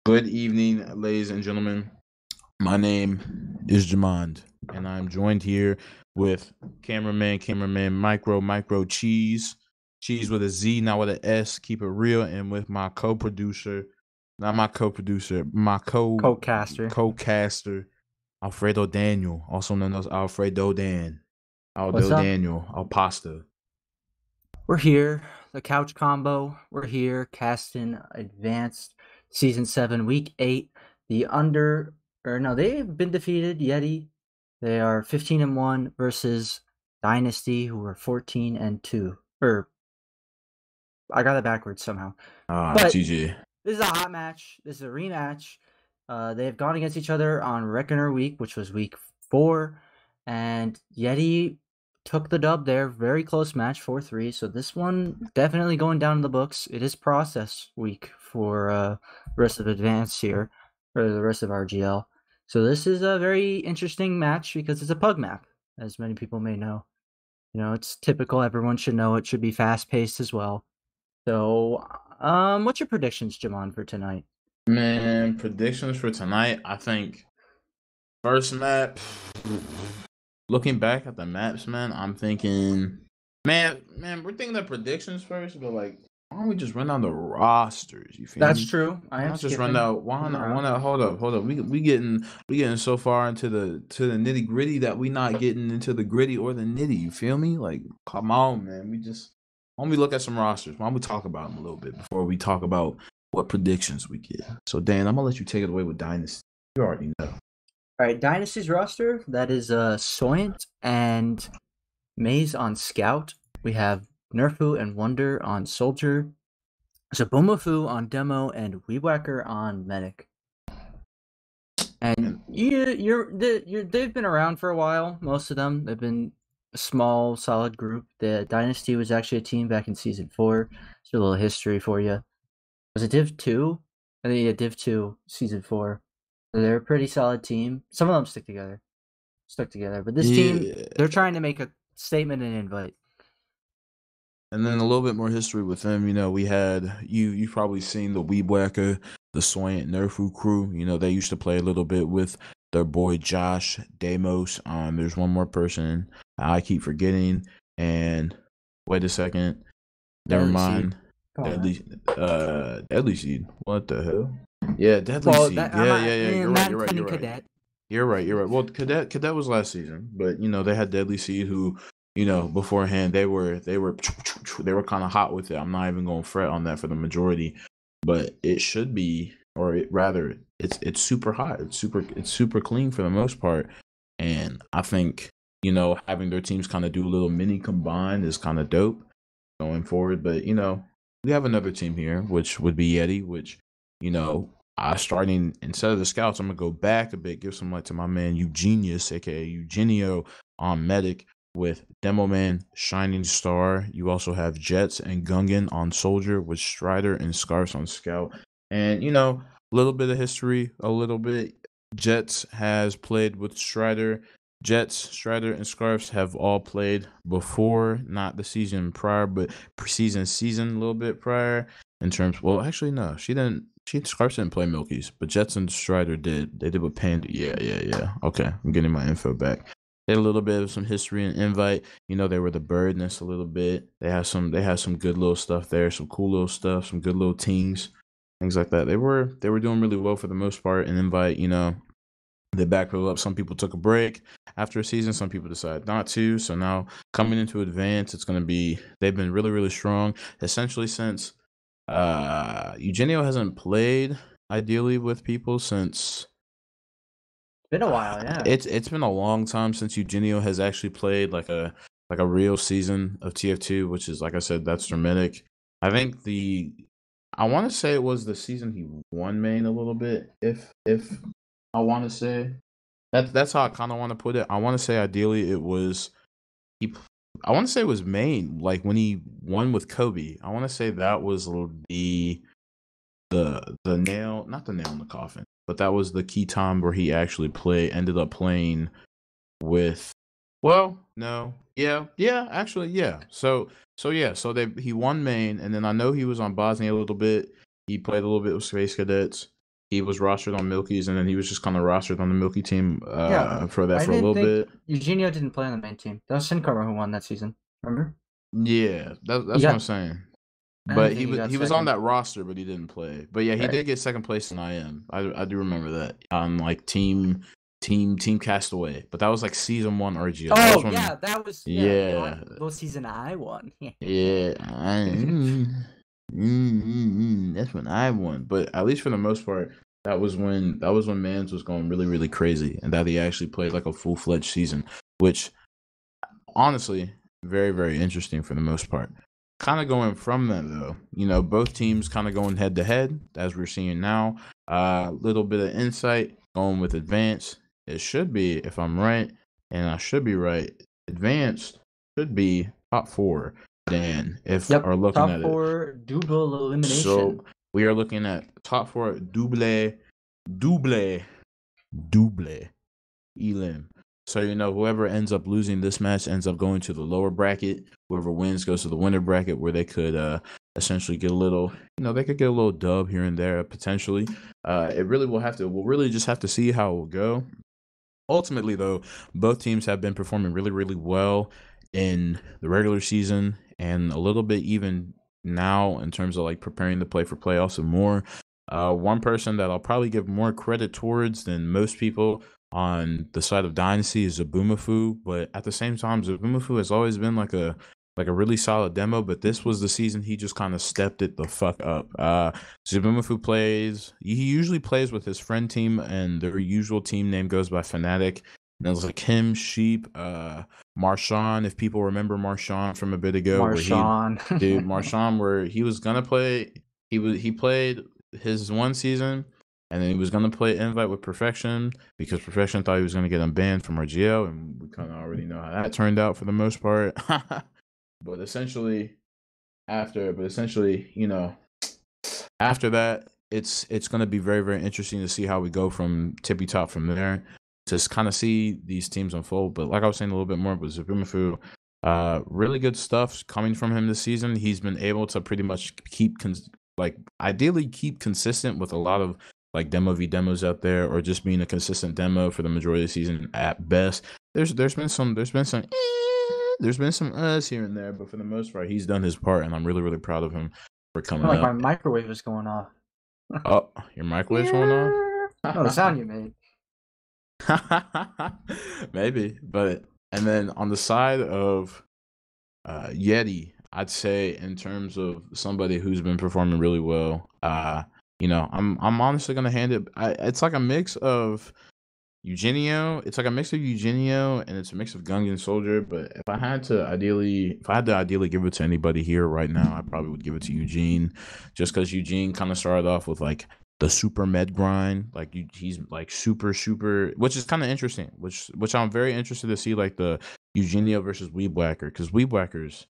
Good evening, ladies and gentlemen. My name is Jamond, and I'm joined here with cameraman, micro, cheese with a Z, not with an S. Keep it real, and with my co-producer, not my co-producer, my Co-caster. co-caster, Alfredo Daniel, also known as Alfredodan, What's Aldo up? Daniel, Al Pasta. We're here, the couch combo. We're here, casting Advanced Season 7, Week 8. They've been defeated, Yeti. They are 15-1 versus Dynasty, who are 14-2. I got it backwards somehow. But GG. this is a hot match. This is a rematch. They have gone against each other on Reckoner Week, which was Week 4. And Yeti took the dub there. Very close match, 4-3. So this one definitely going down in the books. It is process week for the rest of Advanced here, or the rest of RGL. So this is a very interesting match because it's a pug map, as many people may know. You know, it's typical. Everyone should know it should be fast-paced as well. So, what's your predictions, Jamon, for tonight? Man, predictions for tonight. I think first map. Looking back at the maps, man, I'm thinking, man, we're thinking the predictions first, but like, why don't we just run down the rosters? You feel That's me? true. I Why am not just run out? Why not? Why around. not? Hold up. We getting so far into the nitty gritty that we not getting into the gritty or the nitty. You feel me? Like, come on, man. Why don't we look at some rosters? Why don't we talk about them a little bit before we talk about what predictions we get? So, Dan, I'm gonna let you take it away with Dynasty. You already know. All right, Dynasty's roster, that is Soyant and Maze on Scout. We have Nerfu and Wonder on Soldier, Zabumafu on Demo, and Weewacker on Medic. And they've been around for a while, most of them. They've been a small, solid group. The Dynasty was actually a team back in Season 4. Just a little history for you. Was it Div 2? I think, yeah, Div 2, Season 4. They're a pretty solid team. Some of them stuck together. But this team, they're trying to make a statement and invite. And then a little bit more history with them. You know, we had you've probably seen the Weebwacker, the Soyant Nerfu crew. You know, they used to play a little bit with their boy Josh Damos. There's one more person I keep forgetting. And wait a second. Never mind. Deadly Seed. What the hell? Yeah, Deadly Seed. Yeah. You're right. Cadet. You're right. Well, Cadet was last season, but you know they had Deadly Seed who, you know, beforehand they were kind of hot with it. I'm not even going to fret on that for the majority, but it should be, or rather, it's super hot. It's super clean for the most part, and I think, you know, having their teams kind of do a little mini combine is kind of dope going forward. But you know, we have another team here, which would be Yeti, which, you know, starting instead of the scouts, I'm gonna go back a bit, give some light to my man Eugenius, aka Eugenio, on Medic, with Demo Man, Shining Star. You also have Jets and Gungan on Soldier, with Strider and Scarfs on Scout. And you know, a little bit of history, a little bit. Jets has played with Strider. Jets, Strider, and Scarfs have all played before, not the season prior, but season a little bit prior. In terms, well, actually, no, she didn't. Scarfs didn't play Milkies, but Jets and Strider did. They did with Panda. Yeah. Okay, I'm getting my info back. They had a little bit of some history and invite. You know, they were the birdness a little bit. They had some good little stuff there, some cool little stuff, some good little teams, things like that. They were doing really well for the most part. And invite, you know, they backpedaled up. Some people took a break after a season. Some people decided not to. So now coming into Advance, it's going to be, they've been really, really strong essentially since Eugenio hasn't played ideally with people since Been a while, yeah. It's been a long time since Eugenio has actually played like a real season of TF2, which is, like I said, that's dramatic. I think I want to say it was the season he won main a little bit. If I want to say that's how I kind of want to put it. I want to say ideally it was I want to say it was main, like when he won with Kobe. I want to say that was the nail, not the nail in the coffin, but that was the key time where he actually ended up playing with, well, no, actually, yeah. So he won main, and then I know he was on Bosnia a little bit. He played a little bit with Space Cadets, he was rostered on Milky's, and then he was just kind of rostered on the Milky team Yeah, for I a didn't little think bit. Eugenio didn't play on the main team. That was Sincomer who won that season. Remember? Yeah, He that's what I'm got. saying. I didn't But think he got he was on second. that roster, but he didn't play. But yeah, he Right. did get second place in IM. I do remember that on like team Castaway. But that was like season 1 RGL. That was Oh when yeah, that was yeah the season I won. yeah that's when I won. But at least for the most part, that was when Mans was going really crazy, and that he actually played like a full-fledged season, which honestly, very interesting for the most part. Kind of going from that though, both teams kind of going head to head as we're seeing now. Little bit of insight going with advanced. It should be, if I'm right, and I should be right, advanced should be top 4. Dan, if Yep, are looking top at it. 4 double elimination. So we are looking at top 4 double double elim. So whoever ends up losing this match ends up going to the lower bracket. Whoever wins goes to the winner bracket, where they could essentially get a little, they could get a little dub here and there potentially. We'll really just have to see how it will go. Ultimately, though, both teams have been performing really well in the regular season, and a little bit even now in terms of like preparing to play for playoffs and more. One person that I'll probably give more credit towards than most people on the side of Dynasty is Zabumafu, but at the same time, Zabumafu has always been like a really solid demo, but this was the season he just kind of stepped it the fuck up. Zabumafu he usually plays with his friend team, and their usual team name goes by Fnatic. And it was like him, Sheep, Marshawn, if people remember Marshawn from a bit ago, Marshawn. where he was gonna play, he played his one season, and then he was gonna play Invite with Perfection because Perfection thought he was gonna get him banned from RGL, and we kind of already know how that turned out for the most part. But essentially, after after that, it's going to be very interesting to see how we go from tippy top from there, to kind of see these teams unfold. But like I was saying a little bit more with Zabumafu, really good stuff coming from him this season. He's been able to pretty much ideally keep consistent with a lot of like demo v demos out there, or just being a consistent demo for the majority of the season at best. There's been some us here and there, but for the most part, he's done his part, and I'm really proud of him for coming Like my up. microwave is going off. Oh, your microwave's going No, the off? sound you made. Maybe, but and then on the side of Yeti, I'd say in terms of somebody who's been performing really well, I'm honestly gonna hand it. It's like a mix of Eugenio. It's like a mix of Eugenio, and it's a mix of Gungan Soldier. But if I had to ideally give it to anybody here right now, I probably would give it to Eugene, just because Eugene kind of started off with like the super med grind. Like he's like super, which is kind of interesting. Which I'm very interested to see, like the Eugenio versus Weebwhacker, because Weebwhackers,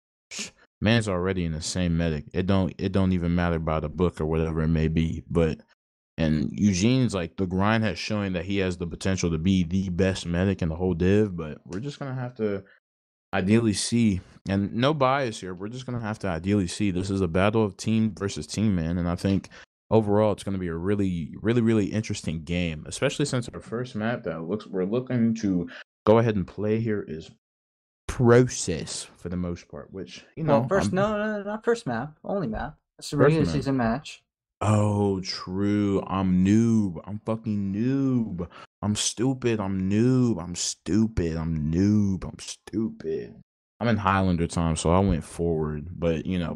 man's already in the same medic. It don't even matter by the book or whatever it may be, but. And Eugene's like the grind has shown that he has the potential to be the best medic in the whole div, but we're just gonna have to ideally see, and no bias here. We're just gonna have to ideally see. This is a battle of team versus team, man, and I think overall it's gonna be a really interesting game, especially since our first map that we're looking to go ahead and play here is Process for the most part, which Well, first, I'm no, not first map, only map. It's a first regular map. season match. Oh, true. I'm noob. I'm fucking noob. I'm stupid. I'm noob. I'm stupid. I'm noob. I'm stupid. I'm in Highlander time, so I went forward. But, it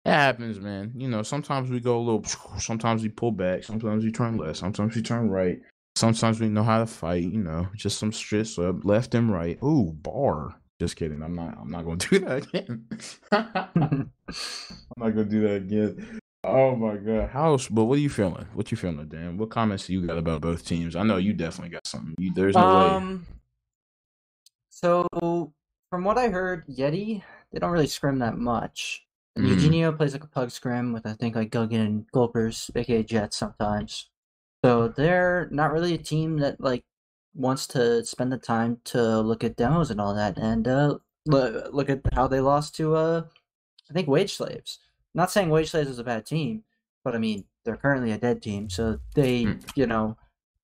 happens, man. Sometimes we go a little, sometimes we pull back, sometimes we turn left, sometimes we turn right. Sometimes we know how to fight, just some strips up, left and right. Ooh, bar. Just kidding. I'm not gonna do that again. I'm not gonna do that again. Oh my god. But what are you feeling? What you feeling, Dan? What comments do you got about both teams? I know you definitely got something. There's no way. So from what I heard, Yeti, they don't really scrim that much. And Mm. Eugenio plays like a pug scrim with, I think, like Gungan and Gulpers, aka Jets sometimes. So they're not really a team that like wants to spend the time to look at demos and all that, and look at how they lost to I think Wage Slaves. Not saying Wage Slaves is a bad team, but I mean, they're currently a dead team, so they, Mm,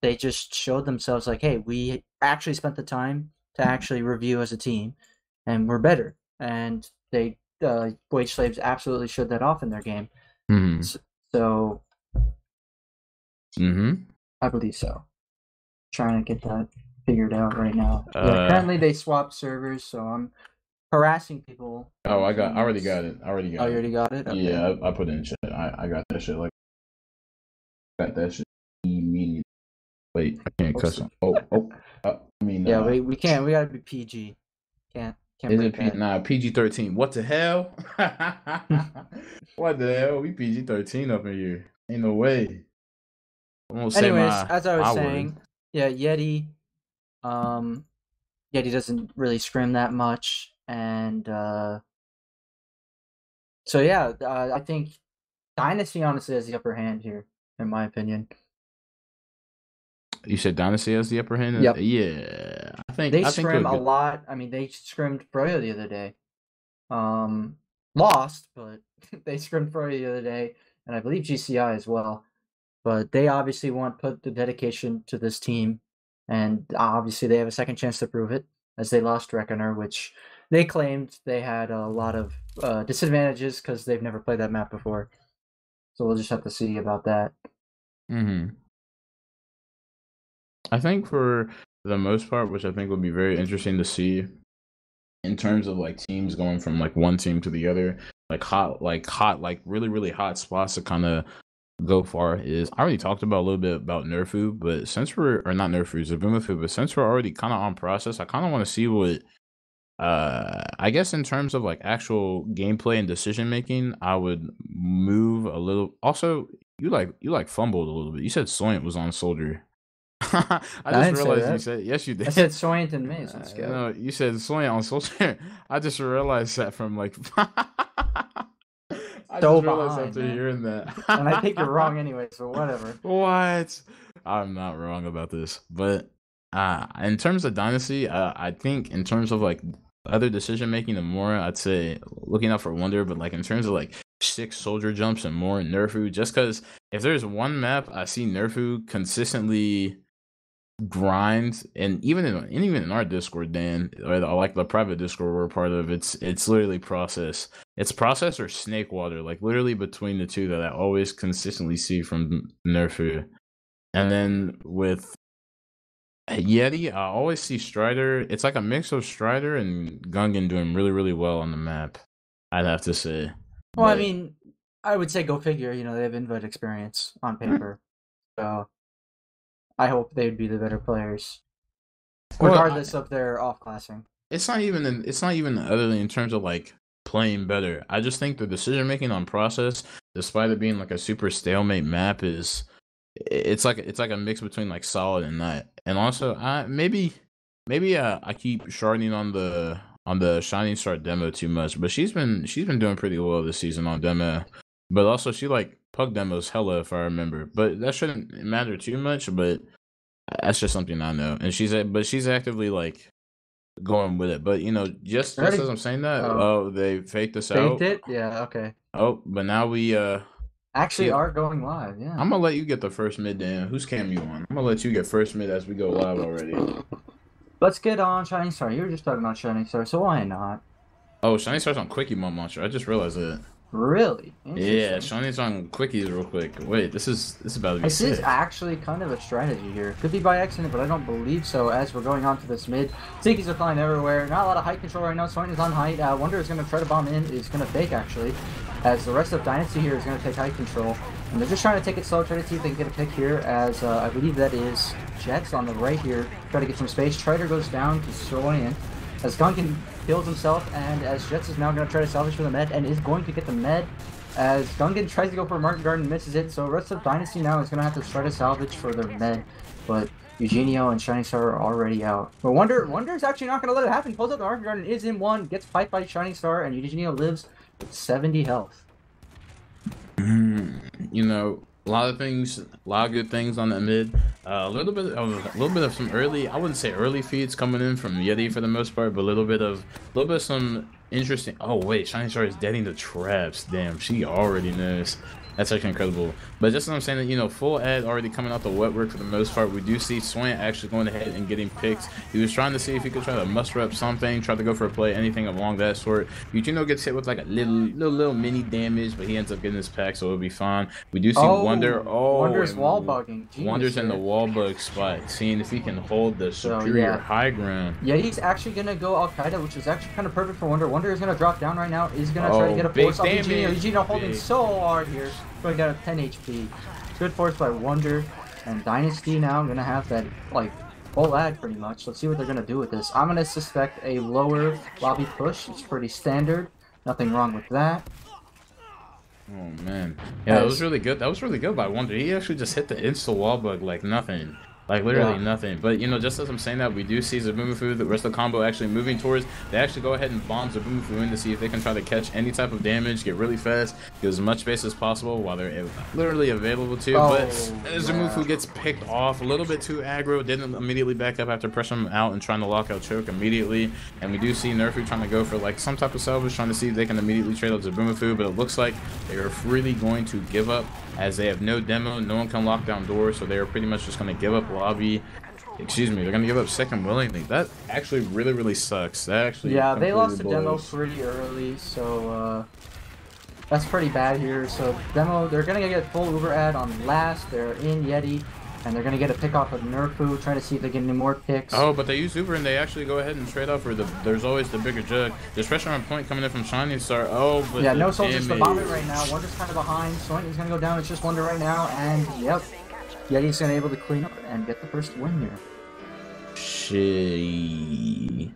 they just showed themselves like, hey, we actually spent the time to actually review as a team, and we're better. And they, Wage Slaves absolutely showed that off in their game. mm, So mm-hmm. I believe so. Trying to get that figured out right now. Yeah, currently they swapped servers, so I'm harassing people. Oh, I already got it. I already Oh, got you it. already got it? Okay. Yeah, I put it in chat. I got that shit. Like, got that shit immediately. Wait, I can't cuss. I mean, Yeah, we can't. We gotta be PG. Can't is break it that. nah PG-13? What the hell? What the hell? We PG-13 up in here. Ain't no way. I'm gonna say Anyways, my as I was my word. saying, yeah, Yeti. Um, Yeti doesn't really scrim that much, and so yeah, I think Dynasty honestly has the upper hand here, in my opinion. You said Dynasty has the upper hand. Yep, Yeah, they I think they're scrim a good. lot. I mean, they scrimmed Froyo the other day. Lost, but they scrimmed Froyo the other day, and I believe GCI as well. But they obviously put the dedication to this team, and obviously they have a second chance to prove it, as they lost Reckoner, which they claimed they had a lot of disadvantages because they've never played that map before. So we'll just have to see about that. Mm-hmm. I think for the most part, which I think would be very interesting to see in terms of like teams going from like one team to the other, like really, really hot spots to kind of go far is I already talked about a little bit about Nerfu, but since we're or not Nerfu, Zabumafu, but since we're already kind of on process, I kind of want to see what I guess in terms of like actual gameplay and decision making, I would move a little. Also, you like fumbled a little bit. You said Soint was on Soldier. I I just didn't say realized you that. said yes, you I did. said Soint and Maze on Scout. No, you said Soint on Soldier. I just realized that from like. I So just realized behind, after man. hearing that. And I think you're wrong anyway, so whatever. What? I'm not wrong about this, but in terms of Dynasty, I think in terms of like other decision making and more, I'd say looking out for Wonder, but like in terms of like 6 soldier jumps and more Nerfu, just because if there's one map I see Nerfu consistently grind, and even in our Discord, Dan, or like the private Discord we're a part of, it's literally process. It's process or snake water, like literally between the two that I always consistently see from Nerfu. And then with Yeti, I always see Strider. It's like a mix of Strider and Gungan doing really, really well on the map, I'd have to say. Well, I But mean, I would say go figure. They have invite experience on paper, so I hope they would be the better players, well, regardless of their off-classing. it's not even other in terms of like playing better. I just think the decision making on process, despite it being like a super stalemate map, is it's like a mix between like solid and not. And also, I keep sharding on the Shining Star demo too much, but she's been doing pretty well this season on demo. But also, she like pug demos hella if I remember. But that shouldn't matter too much. But that's just something I know. And she's actively like going with it. But just as Already I'm saying that, oh, oh, they faked us faked out. it? Yeah, okay. Oh, but now we Actually see. are going live, yeah. I'm gonna let you get the first mid, Dan. Whose cam you on? I'm gonna let you get first mid as we go live already. Let's get on Shining Star. You were just talking about Shining Star, so why not? Oh, Shiny starts on Quickie Mom Launcher. I just realized it. Really? Yeah, Interesting. Shiny's on Quickies real quick. Wait, this is about to be This is sick. actually kind of a strategy here. Could be by accident, but I don't believe so as we're going on to this mid. Tinkies are flying everywhere. Not a lot of height control right now. Soin is on height. Wonder is going to try to bomb in. Is going to fake, actually. As the rest of Dynasty here is going to take height control. And they're just trying to take it slow, try to see if they can get a pick here. As I believe that is Jets on the right here. Try to get some space. Trider goes down to Soin. As Gunkin kills himself. And as Jets is now going to try to salvage for the med. And is going to get the med. As Gungan tries to go for a Market Garden, misses it, so the rest of Dynasty now is going to have to try to salvage for their med, but Eugenio and Shining Star are already out. But Wonder's actually not going to let it happen. Pulls out the Market Garden, is in one, gets piped by Shining Star, and Eugenio lives with 70 health. A lot of things, a lot of good things on the mid. A little bit of some early, I wouldn't say early feeds coming in from Yeti for the most part, but a little bit of some Interesting. Oh wait, Shining Star is deading the traps. Damn, she already knows. That's actually incredible. But just as I'm saying that, you know, full ad already coming out the wet work for the most part. We do see Swant actually going ahead and getting picked. He was trying to see if he could try to muster up something, try to go for a play, anything along that sort. Eugenio gets hit with like a little mini damage, but he ends up getting his pack, so it'll be fine. We do see Wonder. Oh, Wonder's wall bugging. Genius Wonder's in the here. wall bug spot, seeing if he can hold the superior high ground. Yeah, he's actually gonna go Al Qaeda, which is actually kind of perfect for Wonder. Wonder is gonna drop down right now. He's gonna try to get a force off Eugenio. Eugenio holding so hard here. Going down to 10 HP. Good force by Wonder. And Dynasty now gonna have that like full ad pretty much. Let's see what they're gonna do with this. I'm gonna suspect a lower lobby push. It's pretty standard. Nothing wrong with that. Oh man, yeah, that was really good. That was really good by Wonder. He actually just hit the insta wall bug like nothing, like literally nothing. But you know, just as I'm saying that, we do see Zabumafu, the rest of the combo actually moving towards. They actually go ahead and bomb Zabumafu in to see if they can try to catch any type of damage, get really fast, get as much space as possible while they're literally available to. But Zabumafu gets picked off a little bit too aggro, didn't immediately back up after pressing him out and trying to lock out choke immediately. And we do see Nerfu trying to go for like some type of salvage, trying to see if they can immediately trade out Zabumafu, but it looks like they are really going to give up as they have no demo, no one can lock down doors, so they are pretty much just going to give up lobby. Excuse me, they're going to give up second willingly. That actually really sucks. That actually they lost the demo pretty early, so that's pretty bad here. So demo, they're going to get full Uber ad on last. They're in Yeti, and they're going to get a pick off of Nerfu, trying to see if they get any more picks. Oh, but they use Uber and they actually go ahead and trade off for the. There's always the bigger jug. There's pressure on point coming in from Shining Star. Oh, but yeah, no soldiers to bomb it right now. Wonder's kind of behind. Soint is going to go down. It's just Wonder right now, and yep, Yeti's going to be able to clean up and get the first win here. Shit.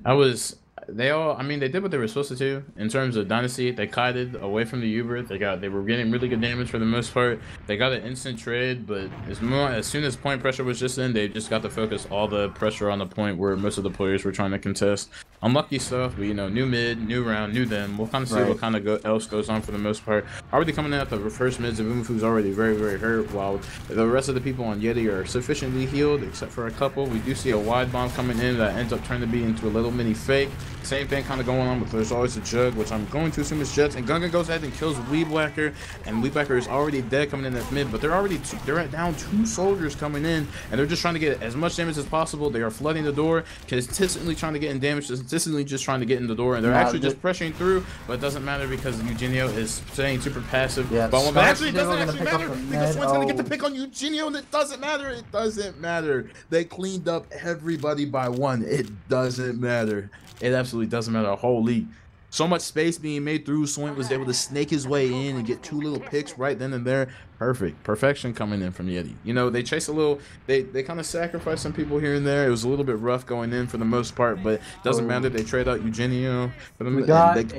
I mean, they did what they were supposed to do in terms of Dynasty. They kited away from the Uber. They were getting really good damage for the most part. They got an instant trade, but as soon as point pressure was just in, they just got to focus all the pressure on the point where most of the players were trying to contest. Unlucky stuff, but you know, new mid, new round, new them. We'll kind of see what kind of else goes on for the most part. Already coming in at the first mids, Zabumafu's already very hurt, while the rest of the people on Yeti are sufficiently healed, except for a couple. We do see a wide bomb coming in that ends up turning to be into a little mini fake. Same thing kind of going on, but there's always a jug, which I'm going to assume is Jets. And Gungan goes ahead and kills Weebwhacker, and Weebwhacker is already dead coming in at mid, but they're down 2 soldiers coming in, and they're just trying to get as much damage as possible. They are flooding the door, consistently trying to get in damage, consistently just trying to get in the door, and they're actually just pressuring through, but it doesn't matter because Eugenio is staying super passive. Yeah, but actually it doesn't actually matter because Swant's gonna get the pick on Eugenio, and it doesn't matter. It doesn't matter. They cleaned up everybody by 1. It doesn't matter. It absolutely doesn't matter. Holy, so much space being made through. Swant was able to snake his way in and get 2 little picks right then and there. Perfection coming in from Yeti. You know, they chase a little, they kind of sacrifice some people here and there. It was a little bit rough going in for the most part, but it doesn't matter. They trade out Eugenio for them. They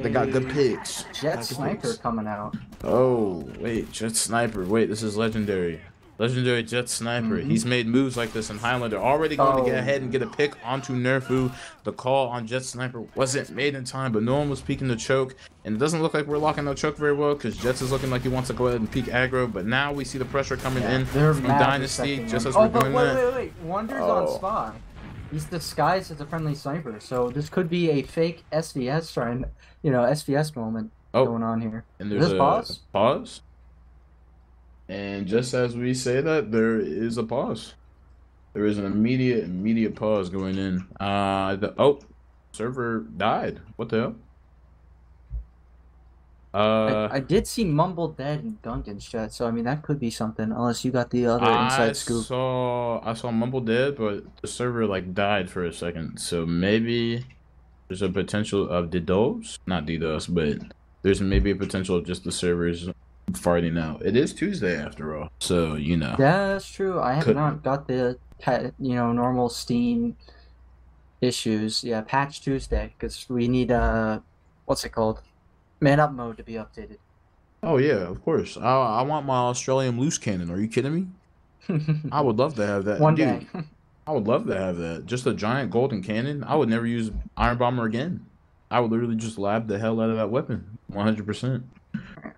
got good picks. Jet Sniper coming out. Oh wait, Jet Sniper. Wait, this is legendary. Legendary Jet Sniper. He's made moves like this in Highlander. Already going to get ahead and get a pick onto Nerfu. The call on Jet Sniper wasn't made in time, but no one was peeking the choke. And it doesn't look like we're locking the choke very well because Jets is looking like he wants to go ahead and peek aggro. But now we see the pressure coming in from Dynasty just as we're doing that. Wait. Wonder's on spot. He's disguised as a friendly sniper. So this could be a fake SVS SVS moment going on here. And there's a pause. And just as we say that, there is a pause. There is an immediate pause going in. Server died. What the hell? I did see Mumble dead in Duncan's chat, so I mean that could be something. Unless you got the other inside scoop. I saw Mumble dead, but the server like died for a second. So maybe there's a potential of DDoS, not DDoS, but there's maybe a potential of just the servers farting out. It is Tuesday after all, so you know. Yeah, that's true. I have not got the normal Steam issues. Yeah, patch Tuesday because we need what's it called? Man up mode to be updated. Oh yeah, of course. I want my Australian loose cannon. Are you kidding me? I would love to have that. One day. I would love to have that. Just a giant golden cannon. I would never use Iron Bomber again. I would literally just lab the hell out of that weapon. 100%.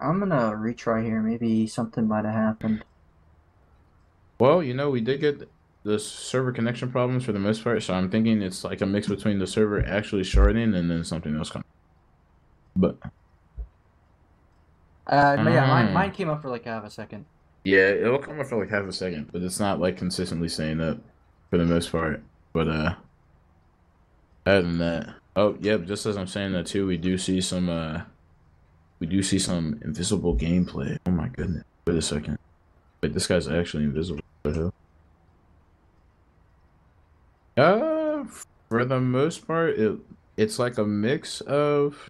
I'm gonna retry here. Maybe something might have happened. Well, you know, we did get the server connection problems for the most part, so I'm thinking it's like a mix between the server actually sharding and then something else coming. Yeah, mine Mm. came up for like half a second. Yeah, it'll come up for like half a second, but it's not like consistently saying that for the most part. But other than that, oh yep, just as I'm saying that too, we do see some invisible gameplay. Oh my goodness. Wait a second. Wait, this guy's actually invisible. What the hell? For the most part, it's like a mix of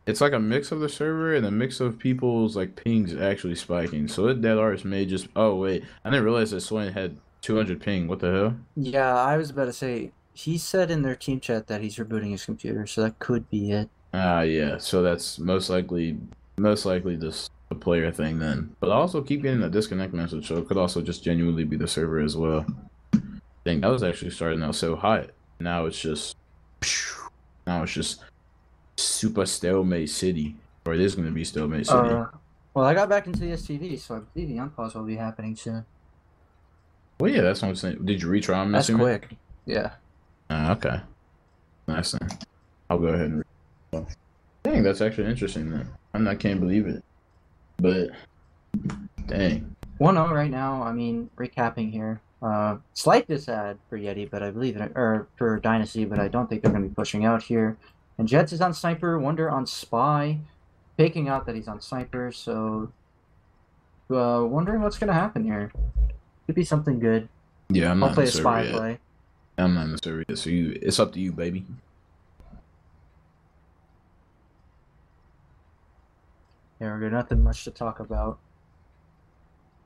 it's like a mix of the server and a mix of people's like pings actually spiking. So that dead artist may just oh wait, I didn't realize that Swain had 200 ping. What the hell? Yeah, I was about to say he said in their team chat that he's rebooting his computer, so that could be it. Ah, yeah. So that's most likely just a player thing then. But I also keep getting a disconnect message, so it could also just genuinely be the server as well. Dang, that was actually starting out so hot. Now it's just now it's just super stalemate city, or it is going to be stalemate city. Well, I got back into the STV, so I believe the unpause will be happening soon. Well, yeah, that's what I'm saying. Did you retry? I'm That's assuming. quick. Yeah. Okay, nice then. I'll go ahead and. Dang, that's actually interesting then. I can't believe it, but dang. 1-0 right now. I mean, recapping here. Slight disad for Yeti, but I believe it, or for Dynasty, but I don't think they're going to be pushing out here. And Jets is on Sniper, Wonder on Spy, faking out that he's on Sniper, so wondering what's going to happen here. Could be something good. Yeah, I'm I'll not play in a the server Spy yet. play. I'm not in the server yet, so it's up to you, baby. Yeah, we're got nothing much to talk about.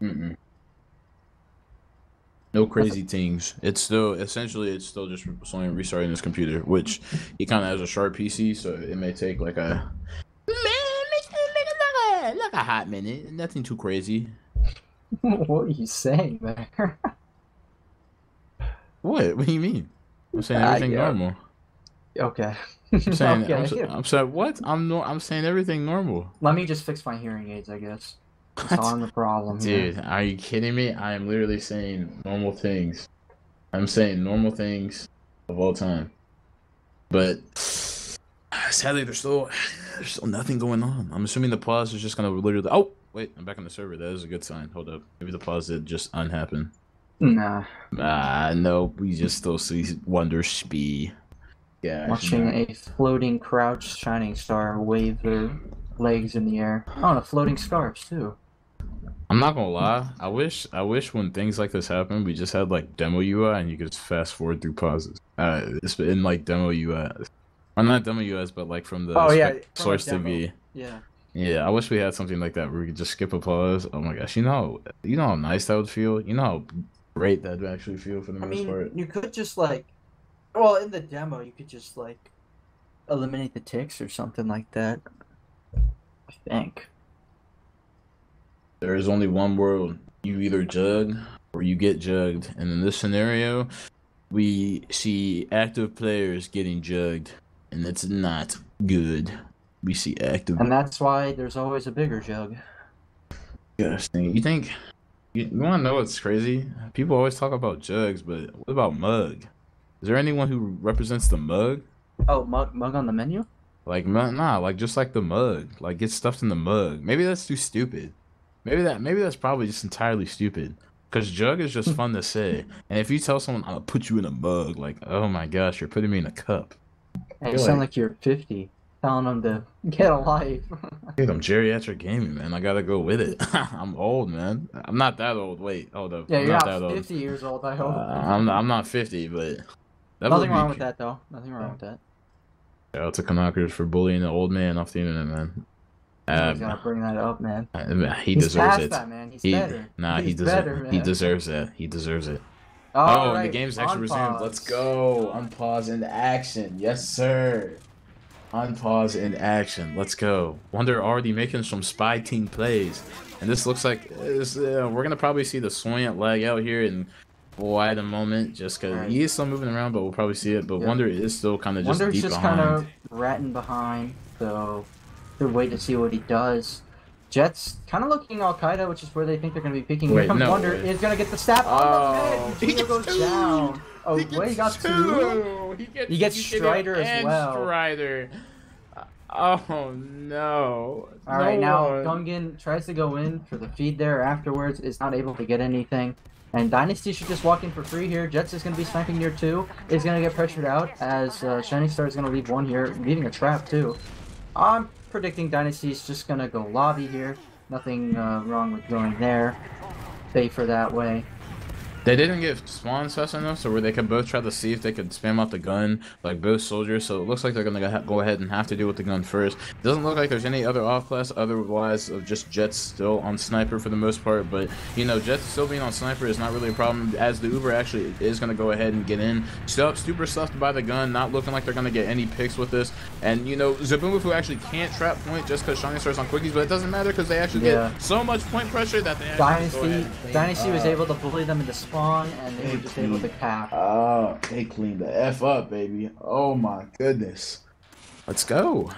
Mm-mm. No crazy things. It's still just someone restarting his computer, which he kind of has a sharp PC, so it may take like a like a hot minute. Nothing too crazy. What are you saying there? What? What do you mean? I'm saying everything Yeah. normal. Okay. I'm saying Okay. I'm saying what? I'm saying everything normal. Let me just fix my hearing aids, I guess. Solving the problem here. Dude, are you kidding me? I am literally saying normal things. I'm saying normal things of all time. But sadly, there's still nothing going on. I'm assuming the pause is just gonna literally. Oh, wait, I'm back on the server. That is a good sign. Hold up. Maybe the pause did just unhappen. Nah. No, we just still see Wonder Spee. Yeah. Watching a floating crouched shining star wave their legs in the air. Oh, and floating scarves too. I'm not gonna lie. I wish when things like this happen, we just had like demo UI and you could just fast forward through pauses. It's in like demo UI, or not demo UIs, but like from the source TV. Yeah. Yeah, I wish we had something like that where we could just skip a pause. Oh my gosh, you know how nice that would feel. You know how great that would actually feel for the most part. You could just like, well, in the demo, you could just like eliminate the ticks or something like that. I think. There is only one world. You either jug or you get jugged. And in this scenario, we see active players getting jugged. And that's not good. We see active. And that's why there's always a bigger jug. Gosh, you think... You want to know what's crazy? People always talk about jugs, but what about mug? Is there anyone who represents the mug? Oh, mug on the menu? Like, nah, like just like the mug. Like, get stuffed in the mug. Maybe that's too stupid. Maybe that's probably just entirely stupid. Because jug is just fun to say. And if you tell someone, I'll put you in a mug, like, oh my gosh, you're putting me in a cup. Hey, you sound like you're 50. Telling them to get a life. Dude, I'm geriatric gaming, man. I gotta go with it. I'm old, man. I'm not that old. Wait, hold up. Yeah, I'm you're not not that 50 old. years old, I hope. I'm not 50, but... Nothing wrong with that, though. Nothing wrong with that. Shout out to Kanakers for bullying the old man off the internet, man. He's gotta bring that up, man. He deserves it. That, man. He's better. Nah, he deserves that. He deserves it. Right. And the game's actually resumed. Let's go. Unpause in action. Yes, sir. Unpause in action. Let's go. Wonder already making some spy team plays. And this looks like we're going to probably see the Soyant lag out here in quite a moment. Just because he is still moving around, but we'll probably see it. But Wonder is still kind of just deep behind. Wonder's just kind of ratting behind. So they're waiting to see what he does. Jets kind of looking Al-Qaeda, which is where they think they're going to be picking. Here comes Wonder is going to get the stab on the head. He goes down. Oh, wait, he got two. He gets Strider as well. Strider. Oh no. All No right, now one. Gungan tries to go in for the feed there afterwards, is not able to get anything. And Dynasty should just walk in for free here. Jets is going to be sniping near 2. Is going to get pressured out as Shining Star is going to leave 1 here, leaving a trap too. I'm predicting Dynasty is just going to go lobby here. Nothing wrong with going there. Safer that way. They didn't get spawn sus enough, so where they could both try to see if they could spam out the gun, like both soldiers. So it looks like they're gonna go ahead and have to deal with the gun first. It doesn't look like there's any other off class otherwise of just Jets still on sniper for the most part. But you know, Jets still being on sniper is not really a problem, as the Uber actually is gonna go ahead and get in. Still super stuffed by the gun, not looking like they're gonna get any picks with this. And you know, Zaboomafoo actually can't trap point just because Shining Star's on quickies, but it doesn't matter because they actually get so much point pressure that they Dynasty was able to bully them into spawn, and they were just able to cap. Oh, they cleaned the F up, baby. Oh my goodness. Let's go.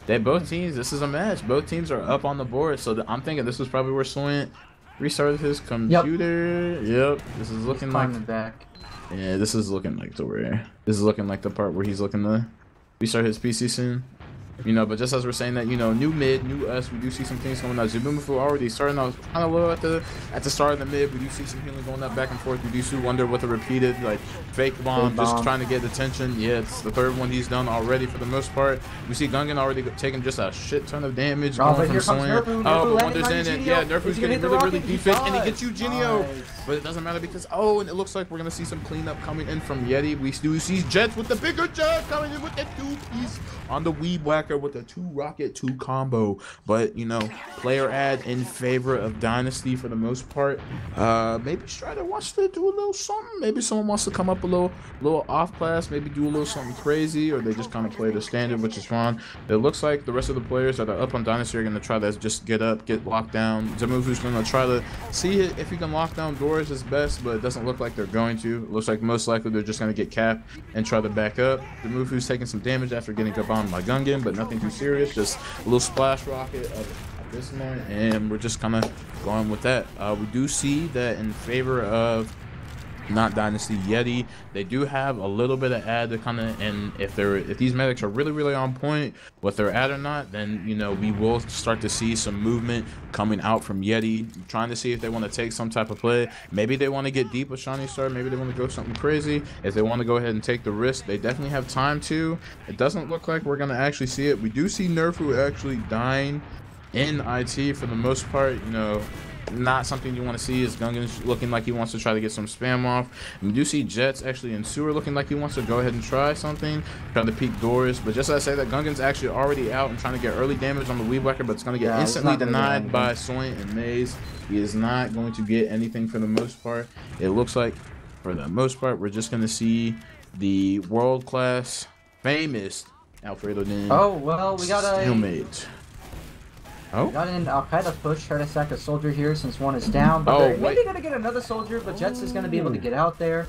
They both teams, this is a match. Both teams are up on the board, so I'm thinking this is probably where Soyent restarted his computer. Yep. This is looking like back. Yeah, this is looking like this is looking like the part where he's looking to restart his PC soon. You know, but just as we're saying that, you know, new mid, new us, we do see some things going on. Zaboomafoo already starting out kind of low at the start of the mid. We do see some healing going up back and forth. We do wonder with a repeated like fake bomb, just trying to get attention. Yeah, it's the third one he's done already for the most part. We see Gungan already taking just a shit ton of damage going from Soyent. Oh, but Wonder's in it. Yeah, Nerfu's getting really deep, and he gets you Genio. But it doesn't matter because, oh, and it looks like we're going to see some cleanup coming in from Yeti. We do see Jets with the bigger Jet coming in with the 2-piece on the Weeb Whacker with the 2-rocket 2 combo. But, you know, player ad in favor of Dynasty for the most part. Maybe Strider wants to do a little something. Maybe someone wants to come up a little off class, maybe do a little something crazy, or they just kind of play the standard, which is fine. It looks like the rest of the players that are up on Dynasty are going to try to just get up, get locked down. Zamufu's going to try to see if he can lock down doors is best, but it doesn't look like they're going to. It looks like most likely they're just going to get capped and try to back up. The Mufu's taking some damage after getting up on by Gungan, but nothing too serious, just a little splash rocket at this moment, and we're just kind of going with that. We do see that in favor of not Dynasty, Yeti, they do have a little bit of ad to kind of, and if these medics are really on point with their ad or not, then you know we will start to see some movement coming out from Yeti, trying to see if they want to take some type of play. Maybe they want to get deep with Shining Star, maybe they want to go something crazy. If they want to go ahead and take the risk, they definitely have time to. It doesn't look like we're gonna actually see it. We do see Nerfu actually dying in IT for the most part. You know, not something you want to see is Gungan looking like he wants to try to get some spam off. And we do see Jets actually in sewer looking like he wants to go ahead and try something, try to peek doors. But just as I say that, Gungan's actually already out and trying to get early damage on the Weeb Whacker, but it's going to get instantly denied by Soyent and Maze. He is not going to get anything for the most part. It looks like for the most part we're just going to see the world-class famous alfredodan. Oh well, we got a stalemate. Oh. Got an Al-Qaeda push, try to sack a soldier here since one is down. But they're maybe going to get another soldier, but Jets is going to be able to get out there.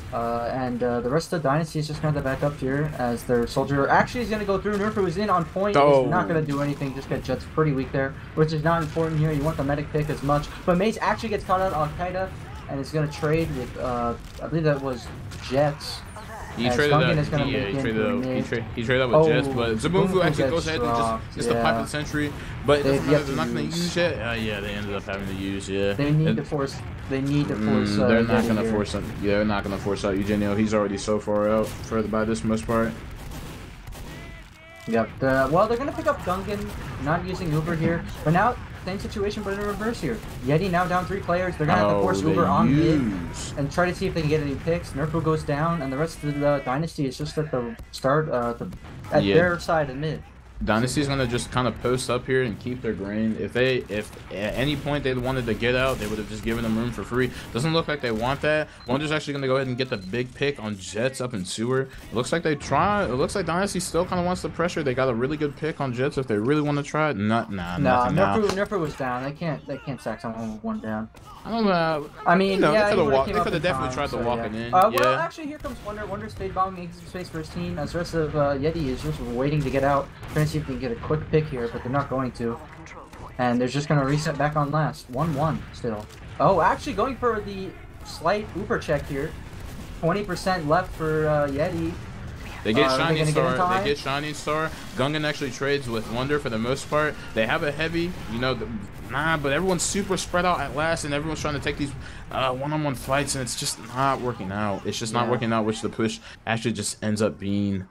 The rest of the Dynasty is just going to back up here as their soldier actually is going to go through. Nerfu is in on point. He's not going to do anything, just get Jets pretty weak there, which is not important here. You want the medic pick as much. But Mace actually gets caught out Al-Qaeda and is going to trade with, I believe that was Jets. He traded out with Jets, but Zaboomafoo actually goes ahead and just the pipe of the century. But they're not going to use it. Yeah, they ended up having to use. They need to force. They're not going to force. They're not going to force out Eugenio. He's already so far out by this most part. Yep. Well, they're going to pick up Gungan, not using Uber here, but now. Same situation, but in reverse here. Yeti now down 3 players. They're gonna have to force Uber on mid and try to see if they can get any picks. Nerfu goes down, and the rest of the Dynasty is just at the start, at their side of mid. Dynasty's gonna just kind of post up here and keep their grain. If at any point they wanted to get out, they would have just given them room for free. Doesn't look like they want that. Wonder's actually gonna go ahead and get the big pick on Jets up in sewer. It looks like they try. It looks like Dynasty still kind of wants the pressure. They got a really good pick on Jets if they really want to try it. Nerfu was down. They can't sack someone with 1 down. I don't know. I mean, yeah, they could have definitely tried to walk it in. Well, actually, here comes Wonder. Wonder's fade bomb makes space for his team, as the rest of Yeti is just waiting to get out, trying to see if they can get a quick pick here, but they're not going to. And they're just going to reset back on last. 1-1 still. Oh, actually going for the slight Uber check here. 20% left for Yeti. They get Are they Shining gonna get in Star. time? They get Shining Star. Gungan actually trades with Wonder for the most part. They have a heavy, you know, but everyone's super spread out at last, and everyone's trying to take these one-on-one fights, and it's just not working out. It's just not working out, which the push actually just ends up being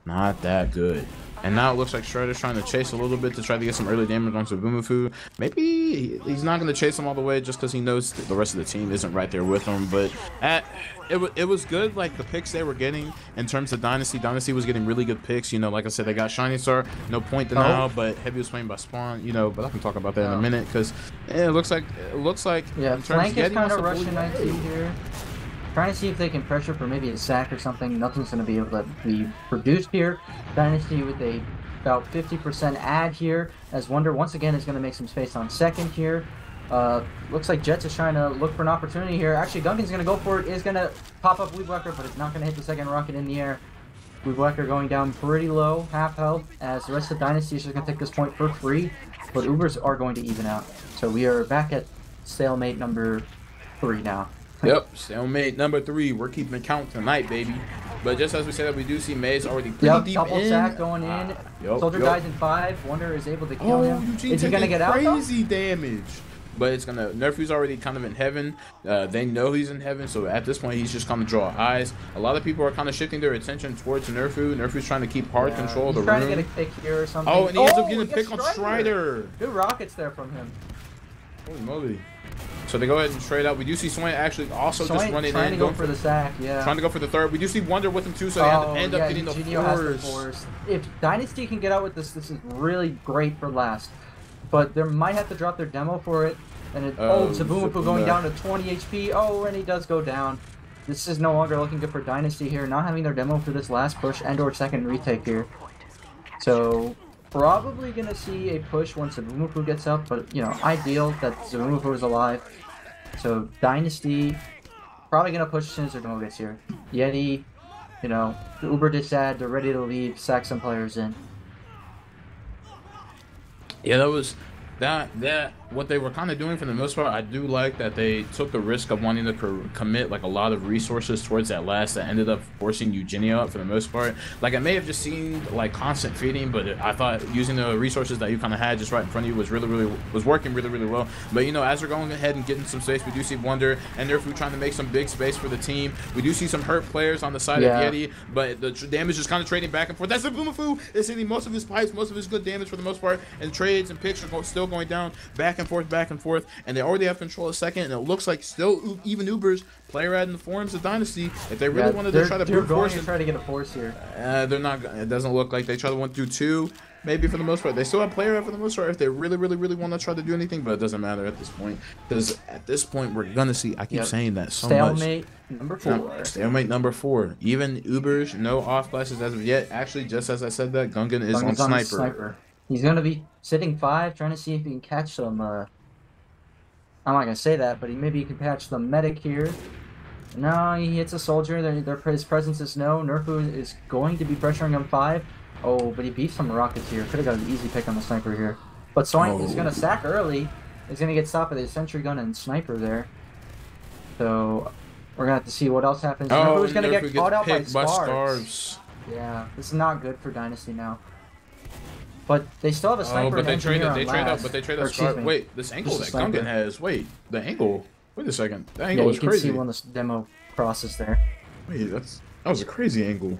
not that good. And now it looks like Shredder's trying to chase a little bit to try to get some early damage on Sabumafu. Maybe he's not going to chase him all the way just because he knows the rest of the team isn't right there with him. But it was good, like the picks they were getting in terms of Dynasty. Dynasty was getting really good picks. You know, like I said, they got Shining Star, no point denial, but Heavy was playing by Spawn. You know, but I can talk about that in a minute because it looks like Flank is kind of rushing IT here. Trying to see if they can pressure for maybe a sack or something. Nothing's going to be able to be produced here. Dynasty with a about 50% ad here, as Wonder once again is going to make some space on second here. Looks like Jets is trying to look for an opportunity here. Actually, Gungan's going to go for it. Is going to pop up Weedwhacker, but it's not going to hit the second rocket in the air. Weedwhacker going down pretty low, half health, as the rest of Dynasty is just going to take this point for free. But Ubers are going to even out. So we are back at stalemate number 3 now. Yep, stalemate number 3. We're keeping count tonight, baby. But just as we said, we do see Maze already pretty deep double in. sack going in. Soldier dies in 5. Wonder is able to kill him. Is he gonna get out? Crazy damage. But it's gonna. Nerfu's already kind of in heaven. They know he's in heaven, so at this point he's just gonna draw eyes. A lot of people are kind of shifting their attention towards Nerfu. Nerfu's trying to keep hard control of the room. Trying to get a pick here or something. Oh, and he ends up getting a pick on Strider. Good rockets there from him. Holy moly. So they go ahead and trade out. We do see Swain actually also just running trying in. to go for the sack, Trying to go for the third. We do see Wonder with him too, so they end up getting the force. If Dynasty can get out with this, this is really great for last. But they might have to drop their demo for it. And it, Zabumafu going down to 20 HP. Oh, and he does go down. This is no longer looking good for Dynasty here. Not having their demo for this last push and or second retake here. So probably gonna see a push once Zabumafu gets up, but you know, ideal that Zabumafu is alive. So Dynasty probably gonna push as soon as their demo gets here. Yeti, you know, the Uber did sad, they're ready to leave, sack some players in. Yeah, that was what they were kind of doing for the most part. I do like that they took the risk of wanting to commit like a lot of resources towards that last that ended up forcing Eugenia up for the most part. Like I may have just seen like constant feeding, but I thought using the resources that you kind of had just right in front of you was working really well. But you know, as they're going ahead and getting some space, we do see Wonder and Nerfu trying to make some big space for the team. We do see some hurt players on the side of Yeti, but the damage is kind of trading back and forth. That's Zabumafu is hitting most of his pipes, most of his good damage for the most part, and trades and picks are still going down back and forth, and they already have control of second, and it looks like still even Ubers player ad in the forums of Dynasty. If they really wanted to try to brute force it, try to get a force here. they're not. It doesn't look like they try to want to do 2. Maybe for the most part, they still have player ad for the most part if they really want to try to do anything, but it doesn't matter at this point because at this point we're gonna see. I keep saying that so stalemate number 4. Stalemate number 4. Even Ubers, no off classes as of yet. Actually, just as I said that, Gungan is on sniper. He's gonna be sitting 5, trying to see if he can catch some. I'm not gonna say that, but maybe he can catch the medic here. No, he hits a soldier. His presence is no. Nerfu is going to be pressuring him 5. Oh, but he beats some rockets here. Could have got an easy pick on the sniper here. But Soink is gonna sack early. He's gonna get stopped by the sentry gun and sniper there. So we're gonna have to see what else happens. Nerfu's gonna get caught out by Stars. Yeah, this is not good for Dynasty now. But they still have a sniper. But they trade up. Wait, this angle that Gungan has. Wait, the angle. Wait a second. That angle is crazy. You can see when this demo crosses there. Wait, that was a crazy angle.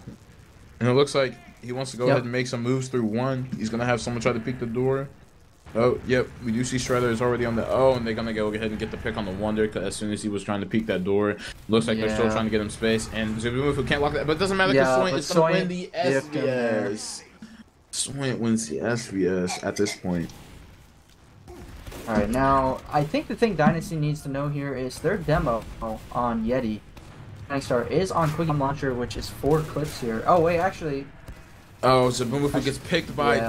And it looks like he wants to go ahead and make some moves through 1. He's gonna have someone try to peek the door. Oh, yep. We do see Shredder is already on the. Oh, and they're gonna go ahead and get the pick on the Wonder because as soon as he was trying to peek that door, looks like they're still trying to get him space. And Zabumafu can't lock that, but it doesn't matter because Soin is gonna win the SVS. Swain wins the SVS at this point. Alright, now, I think the thing Dynasty needs to know here is their demo on Yeti. Star is on Quick Launcher, which is 4 clips here. Oh, wait, actually. Oh, Zabumafu gets picked by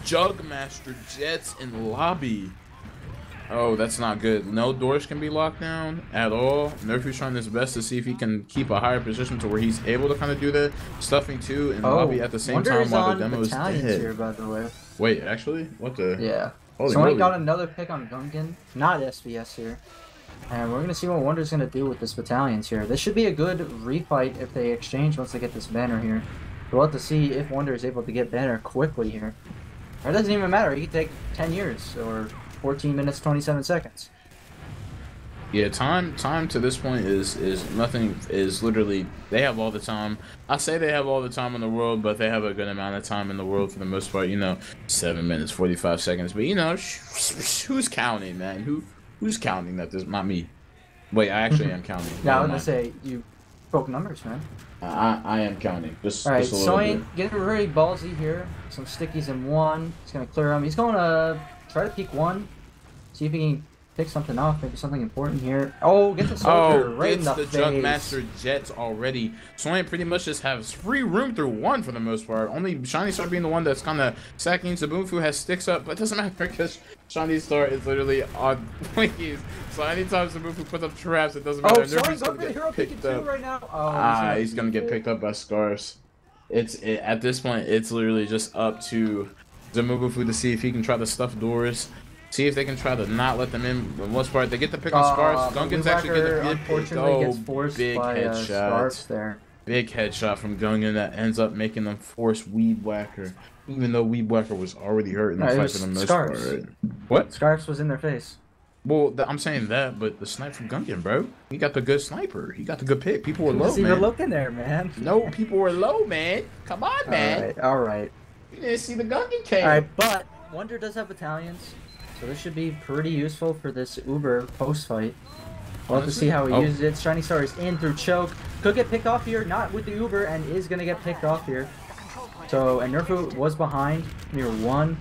Jugmaster Jets in lobby. Oh, that's not good. No doors can be locked down at all. Nerfu's trying his best to see if he can keep a higher position to where he's able to kind of do that. Stuffing 2 in lobby at the same time while the demo is dead. Here, by the way. Wait, actually? What the? Yeah. Holy so we got another pick on Gungan. Not SVS here. And we're going to see what Wonder's going to do with this battalions here. This should be a good refight if they exchange once they get this banner here. We'll have to see if Wonder is able to get Banner quickly here. Or it doesn't even matter. He could take 10 years or 14 minutes, 27 seconds. Yeah, time to this point is nothing. Is literally, they have all the time. I say they have all the time in the world, but they have a good amount of time in the world for the most part. You know, 7 minutes 45 seconds. But you know, who's counting, man? Who's counting that? This not me. Wait, I actually am counting. Yeah, I was gonna say you spoke numbers, man. I am counting. Just all right, just a little bit. Soin getting really ballsy here. Some stickies in one. He's gonna clear them. He's going to try to peek one. See if he can pick something off, maybe something important here. Oh, get the soldier right in the face. The Junkmaster Jets already. Soin pretty much just has free room through one for the most part. Only Shiny Star being the one that's kind of sacking. Zabunfu has sticks up, but it doesn't matter because Shiny Star is literally on wings. So anytime Zabunfu puts up traps, it doesn't matter. Oh, Soin's going to hero pick up right now. Oh, he's gonna get picked up by Scars. At this point, it's literally just up to Zabunfu to see if he can try to stuff doors. See if they can try to not let them in. For the most part, they get the pick on Scars. Gungan's actually going to get picked. Gets forced big by, headshot. There. Big headshot from Gungan that ends up making them force Weed Whacker. Even though Weed Whacker was already hurt in the fight for the most part. What? Scarfs was in their face. Well, I'm saying that, but the snipe from Gungan, bro. He got the good sniper. He got the good pick. People were low, man. You were looking there, man. No, people were low, man. Come on, man. All right. You didn't see the Gungan came. All right, but Wonder does have battalions. So this should be pretty useful for this Uber post-fight. We'll have to see how he uses it. Shiny Star is in through choke. Could get picked off here, not with the Uber, and is going to get picked off here. So, and Nerfu was behind near one.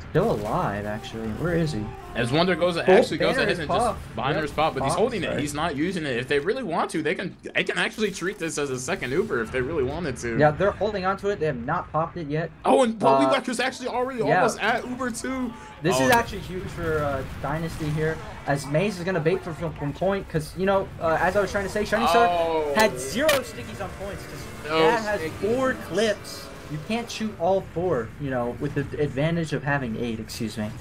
Still alive, actually. Where is he? As Wonder goes ahead and just behind his pop, but he's holding it. Right. He's not using it. If they really want to, they can actually treat this as a second Uber if they really wanted to. Yeah, they're holding on to it. They have not popped it yet. Oh, and Weed Whacker's actually already almost at Uber too. This is actually huge for Dynasty here, as Maze is going to bait from point, because, you know, as I was trying to say, Shiny Star had 0 stickies on points, because that has 4 clips. You can't shoot all 4, you know, with the advantage of having 8, excuse me.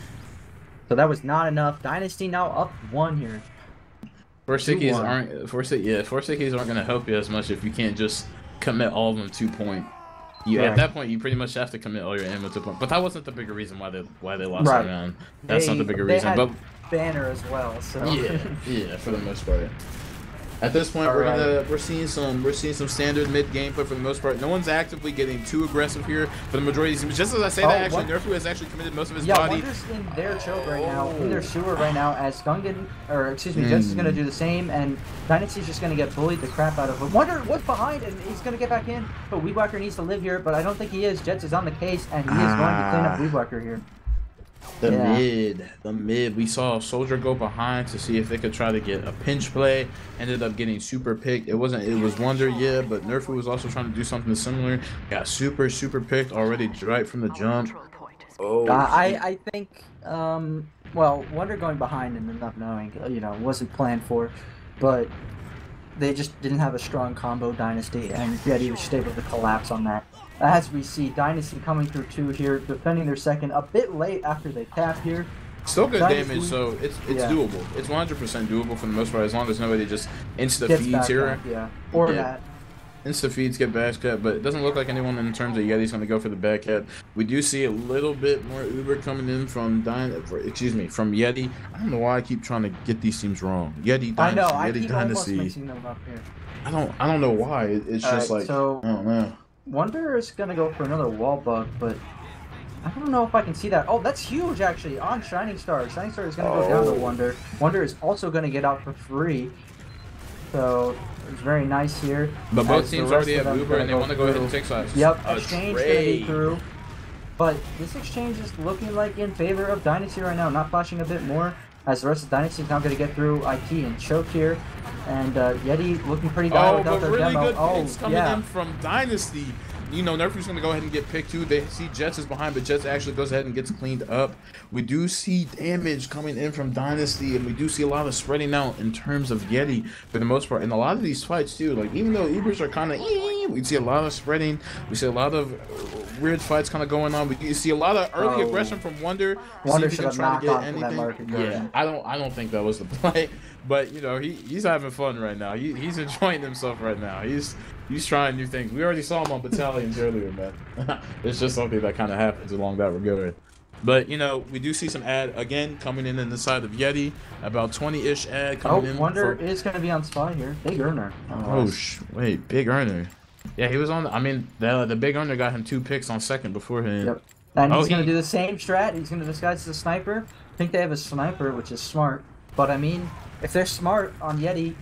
So that was not enough. Dynasty now up 1 here. Four stickies aren't going to help you as much if you can't just commit all of them to point. At that point, you pretty much have to commit all your ammo to point. But that wasn't the bigger reason why they lost the round. That's not the bigger reason. But Banner as well. So yeah, for the most part. At this point, we're seeing some standard mid game, but for the most part, no one's actively getting too aggressive here. For the majority of these, just as I say that, actually, Nerfu has actually committed most of his body. Wonder's in their choke right now, in their sewer right now, as Gungan, or excuse me, Jets is going to do the same, and Dynasty's just going to get bullied the crap out of him. Wonder what's behind, and he's going to get back in, but Weed Whacker needs to live here, but I don't think he is. Jets is on the case, and he is going to clean up Weed Whacker here. The mid. We saw Soldier go behind to see if they could try to get a pinch play. Ended up getting super picked. It was Wonder, yeah, but Nerfu was also trying to do something similar. Got super picked already right from the jump. I think, well, Wonder going behind and not knowing, you know, wasn't planned for, but they just didn't have a strong combo Dynasty, and yet he was just able to collapse on that. As we see Dynasty coming through 2 here, defending their second a bit late after they tap here. Still good damage, so it's doable. It's 100% doable for the most part, as long as nobody just insta-feeds here. Or that. Insta-feeds get back cut, but it doesn't look like anyone in terms of Yeti's going to go for the back cut. We do see a little bit more Uber coming in from Yeti. I don't know why I keep trying to get these teams wrong. Yeti Dynasty, I know, Yeti I keep Dynasty. almost mixing them up here. I don't know why. It's just like, so I don't know. Wonder is going to go for another wall bug, but I don't know if I can see that. Oh, that's huge, actually, on Shining Star. Shining Star is going to go down to Wonder. Wonder is also going to get out for free. So, it's very nice here. But both teams already have Uber, and they want to go ahead and take shots. Yep, exchange going to be through. But this exchange is looking like in favor of Dynasty right now, not flashing a bit more, as the rest of Dynasty is now going to get through IT and choke here. And Yeti looking pretty down without their really demo. Good picks coming in from Dynasty. You know, Nerfu's going to go ahead and get picked too. They see Jets is behind, but Jets actually goes ahead and gets cleaned up. We do see damage coming in from Dynasty, and we do see a lot of spreading out in terms of Yeti for the most part. In a lot of these fights too, like even though Ubers are kind of team. We see a lot of spreading. We see a lot of weird fights kind of going on. We see a lot of early aggression from Wonder. Wonder should have knocked on for that market Yeah, garden. I don't think that was the play. But you know, he's having fun right now. He's enjoying himself right now. He's trying new things. We already saw him on battalions earlier, man. It's just something that kind of happens along that regard. But you know, we do see some ad again coming in the side of Yeti. About 20-ish ad coming in. Wonder is going to be on spot here. Big earner. Wait, big earner. Yeah, he was on. I mean, the big earner got him 2 picks on second beforehand. Yep. And he's going to do the same strat. He's going to disguise as a sniper. I think they have a sniper, which is smart. But I mean, if they're smart on Yeti,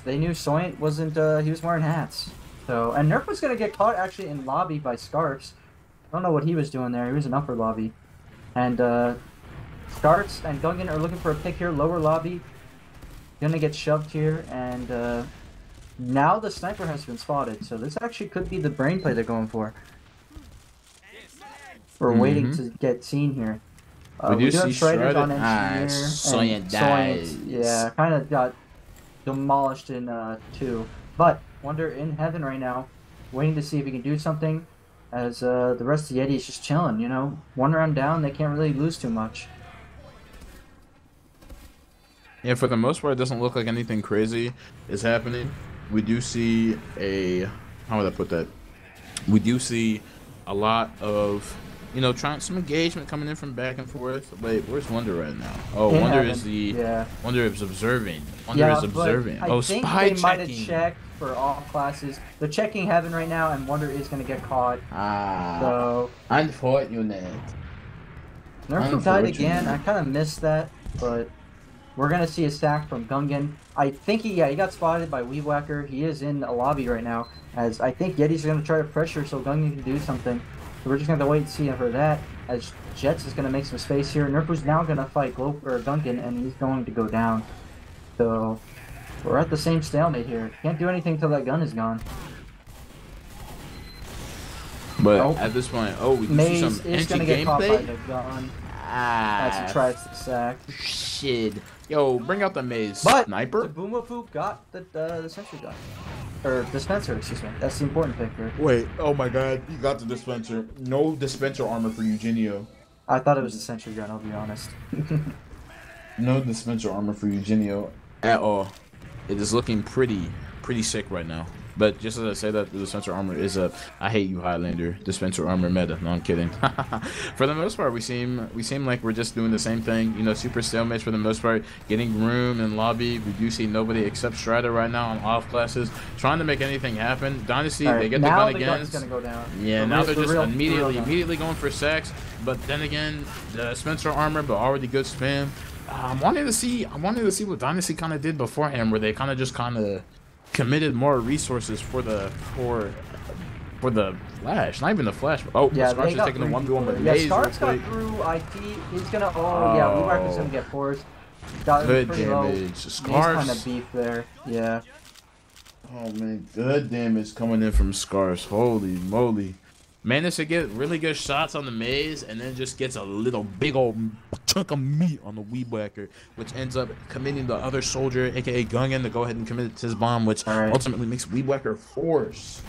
they knew Soyant wasn't. He was wearing hats. So, and Nerf was going to get caught actually in lobby by Scarps. I don't know what he was doing there. He was in upper lobby. And Scarps and Gungan are looking for a pick here, lower lobby. Gonna get shoved here, and now the sniper has been spotted. So this actually could be the brain play they're going for. We're waiting to get seen here. We do have Shredded on Engineer. Soyant dies. Yeah, kind of got demolished in 2. But Wonder in heaven right now, waiting to see if he can do something. As the rest of the Yeti is just chilling, you know. 1 round down, they can't really lose too much. Yeah, for the most part, it doesn't look like anything crazy is happening. We do see how would I put that? We do see a lot of, you know, trying some engagement coming in from back and forth. Wait, where's Wonder right now? Oh, Wonder is Wonder is observing. Wonder is observing. I think they might have checked for all classes. They're checking heaven right now, and Wonder is going to get caught. So unfortunate. Nerf died again. I kind of missed that, but we're going to see a stack from Gungan. I think he got spotted by Weed Whacker. He is in a lobby right now, as I think Yeti's going to try to pressure so Gungan can do something. So we're just going to wait and see for that, as Jets is going to make some space here. Nerfu's now going to fight Gungan, and he's going to go down. So we're at the same stalemate here. Can't do anything till that gun is gone. But at this point, we can see some is going to get caught by the gun. That's a tries to sack. Shit. Yo, bring out the maze. But Sniper? Tabumafu got the sentry gun. Or dispenser, excuse me. That's the important pick here. Wait, oh my god, you got the dispenser. No dispenser armor for Eugenio. I thought it was the sentry gun, I'll be honest. No dispenser armor for Eugenio at all. It is looking pretty sick right now. But just as I say that, the dispenser armor is a I hate you Highlander dispenser armor meta. No, I'm kidding. For the most part, we seem like we're just doing the same thing. You know, super stalemates for the most part, getting room and lobby. We do see nobody except Strider right now on off classes trying to make anything happen. Dynasty, they get the gun again. Gonna go down. Yeah, now they're just immediately going for sacks. But then again, the dispenser armor, but already good spam. I wanted to see what Dynasty kind of did beforehand, where they kind of committed more resources for the flash, not even the flash. Oh, yeah, Scar's just taking the 1v1 with Maze. Scar's got through IT. He's gonna. Weed Whacker's gonna get forced. Got good damage. Scar's kind of beef there. Yeah. Oh man, good damage coming in from Scar's. Holy moly. Managed to get really good shots on the Maze, and then just gets a little big old chunk of meat on the Weed Whacker, which ends up committing the other soldier, aka Gungan, to go ahead and commit his bomb, which ultimately makes Weed Whacker force.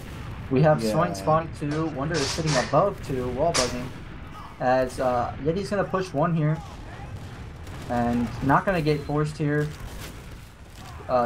We have Soint spawning 2. Wonder is sitting above 2, wall bugging. As Yeti's gonna push 1 here, and not gonna get forced here.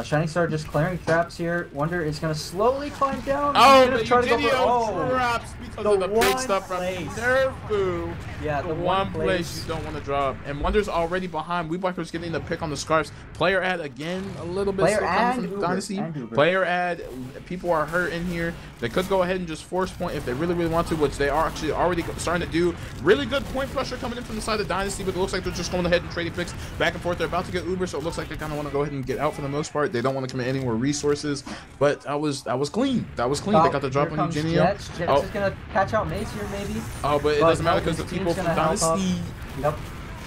Shining Star just clearing traps here. Wonder is gonna slowly climb down. Oh, but Eugenio drops because of the big stuff from Nerfu. Yeah, the one place you don't want to drop. And Wonder's already behind. Weed Whacker's getting the pick on the Scarfs. Player ad again, a little bit slow coming from Dynasty. Player ad, people are hurt in here. They could go ahead and just force point if they really want to, which they are actually already starting to do. Really good point pressure coming in from the side of Dynasty, but it looks like they're just going ahead and trading picks back and forth. They're about to get Uber, so it looks like they kind of want to go ahead and get out for the most part. They don't want to commit any more resources, but that was clean. That was clean. They got the drop on Eugenio. Jets is gonna catch out Mace here, maybe. Oh, but it doesn't matter because the people from Dynasty. Yep.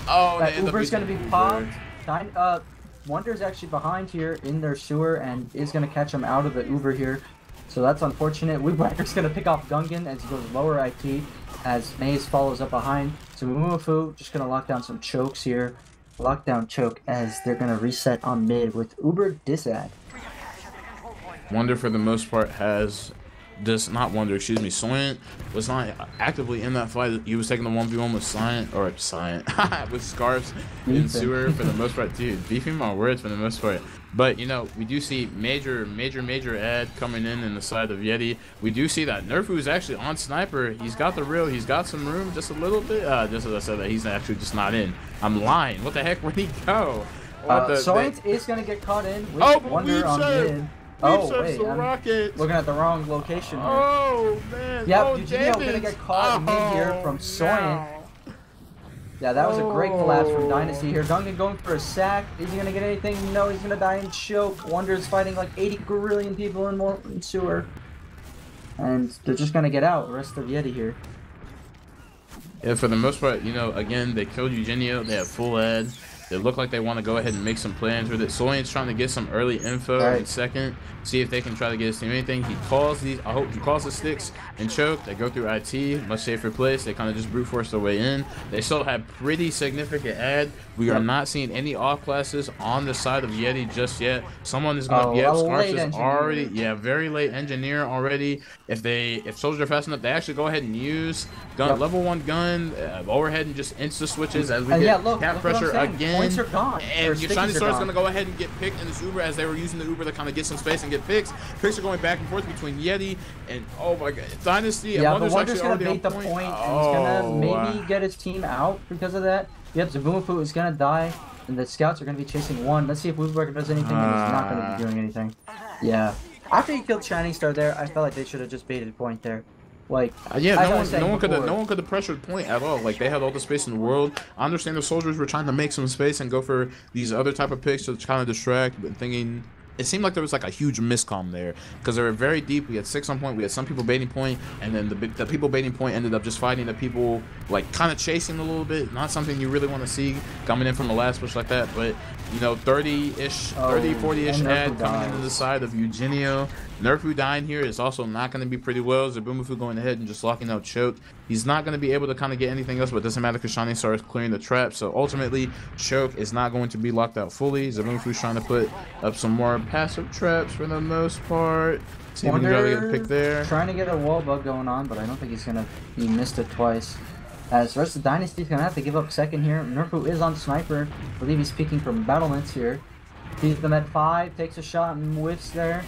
Oh, Uber's gonna be popped. Wonder's actually behind here in their sewer and is gonna catch him out of the Uber here. So that's unfortunate. Weed Whacker's gonna pick off Gungan as he goes lower IT as Maze follows up behind. So Mumafu just gonna lock down some chokes here. Lockdown choke as they're gonna reset on mid with Uber disad. Wonder for the most part has excuse me, Soylent was not actively in that fight. He was taking the 1v1 with Silent, with Scarfs and Sewer for the most part. Dude, beefing my words for the most part. But, you know, we do see major ad coming in the side of Yeti. We do see that Nerfu is actually on Sniper. He's got the real, he's got some room just a little bit. Just as I said that, he's actually just not in. I'm lying. What the heck? Where'd he go? Soylent is going to get caught in with Wonder on mid. Oh, wait, I'm looking at the wrong location here. Oh, man. Yep, Eugenio going to get caught in mid here from Soylent. Yeah, that was a great collapse from Dynasty here. Duncan going for a sack. Is he going to get anything? No, he's going to die in choke. Wonder's fighting like 80 gorillion people in Sewer. And they're just going to get out. The rest of Yeti here. Yeah, for the most part, you know, again, they killed Eugenio. They have full ad. They look like they want to go ahead and make some plans with it. Soylent's trying to get some early info in second, see if they can try to get his team anything. He calls these, I hope he calls the sticks and choke. They go through IT, much safer place. They kind of just brute force their way in. They still have pretty significant ad. We are not seeing any off classes on the side of Yeti just yet. Someone is going to, Scarf is already, very late engineer already. If soldiers are fast enough, they actually go ahead and use level 1 gun, overhead and just insta switches as we get cap pressure again. Points are gone. And your Shiny Star is going to go ahead and get picked in this Uber as they were using the Uber to kind of get some space and get picks. Picks are going back and forth between Yeti and, oh my god, Dynasty. Yeah, but Wonder's going to bait the point, and he's going to maybe get his team out because of that. Yep, Zabumafu is going to die, and the scouts are going to be chasing one. Let's see if Woodworker does anything, and he's not going to be doing anything. Yeah. After he killed Shining Star there, I felt like they should have just baited point there. Like, yeah, no one could have pressured point at all. Like, they had all the space in the world. I understand the soldiers were trying to make some space and go for these other type of picks to kind of distract, but thinking it seemed like there was like a huge miscomm there because they were very deep. We had 6 on point. We had some people baiting point, and then the people baiting point ended up just fighting the people, like kind of chasing a little bit. Not something you really want to see coming in from the last push like that, but you know, 30-ish, 40-ish ad coming into the side of Eugenio. Nerfu dying here is also not going to be pretty well. Zabumafu going ahead and just locking out Choke. He's not going to be able to kind of get anything else, but it doesn't matter because Shining Star is clearing the trap. So ultimately, Choke is not going to be locked out fully. Zabumafu's trying to put up some more passive traps for the most part. See if we can get a pick there. Trying to get a wall bug going on, but I don't think he's going to. He missed it twice. As the rest of Dynasty's going to have to give up second here. Nerfu is on Sniper. I believe he's peeking from battlements here. Sees them at 5, takes a shot and whiffs there.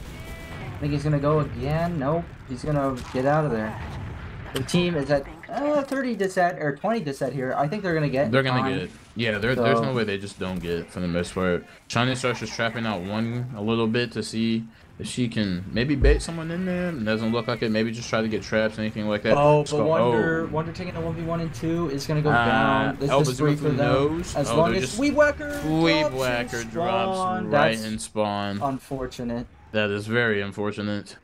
I think he's going to go again. Nope. He's going to get out of there. The team is at 30 disset or 20 disset here. I think they're going to get They're going to get it. Yeah, there's no way they just don't get it for the most part. Shining Star's just trapping out one a little bit to see if she can maybe bait someone in there. It doesn't look like it. Maybe just try to get traps, anything like that. Oh, but Wonder taking a 1v1 and 2 is going to go down. This is free for them. As long as Weeb Whacker drops right in spawn. Unfortunate. That is very unfortunate.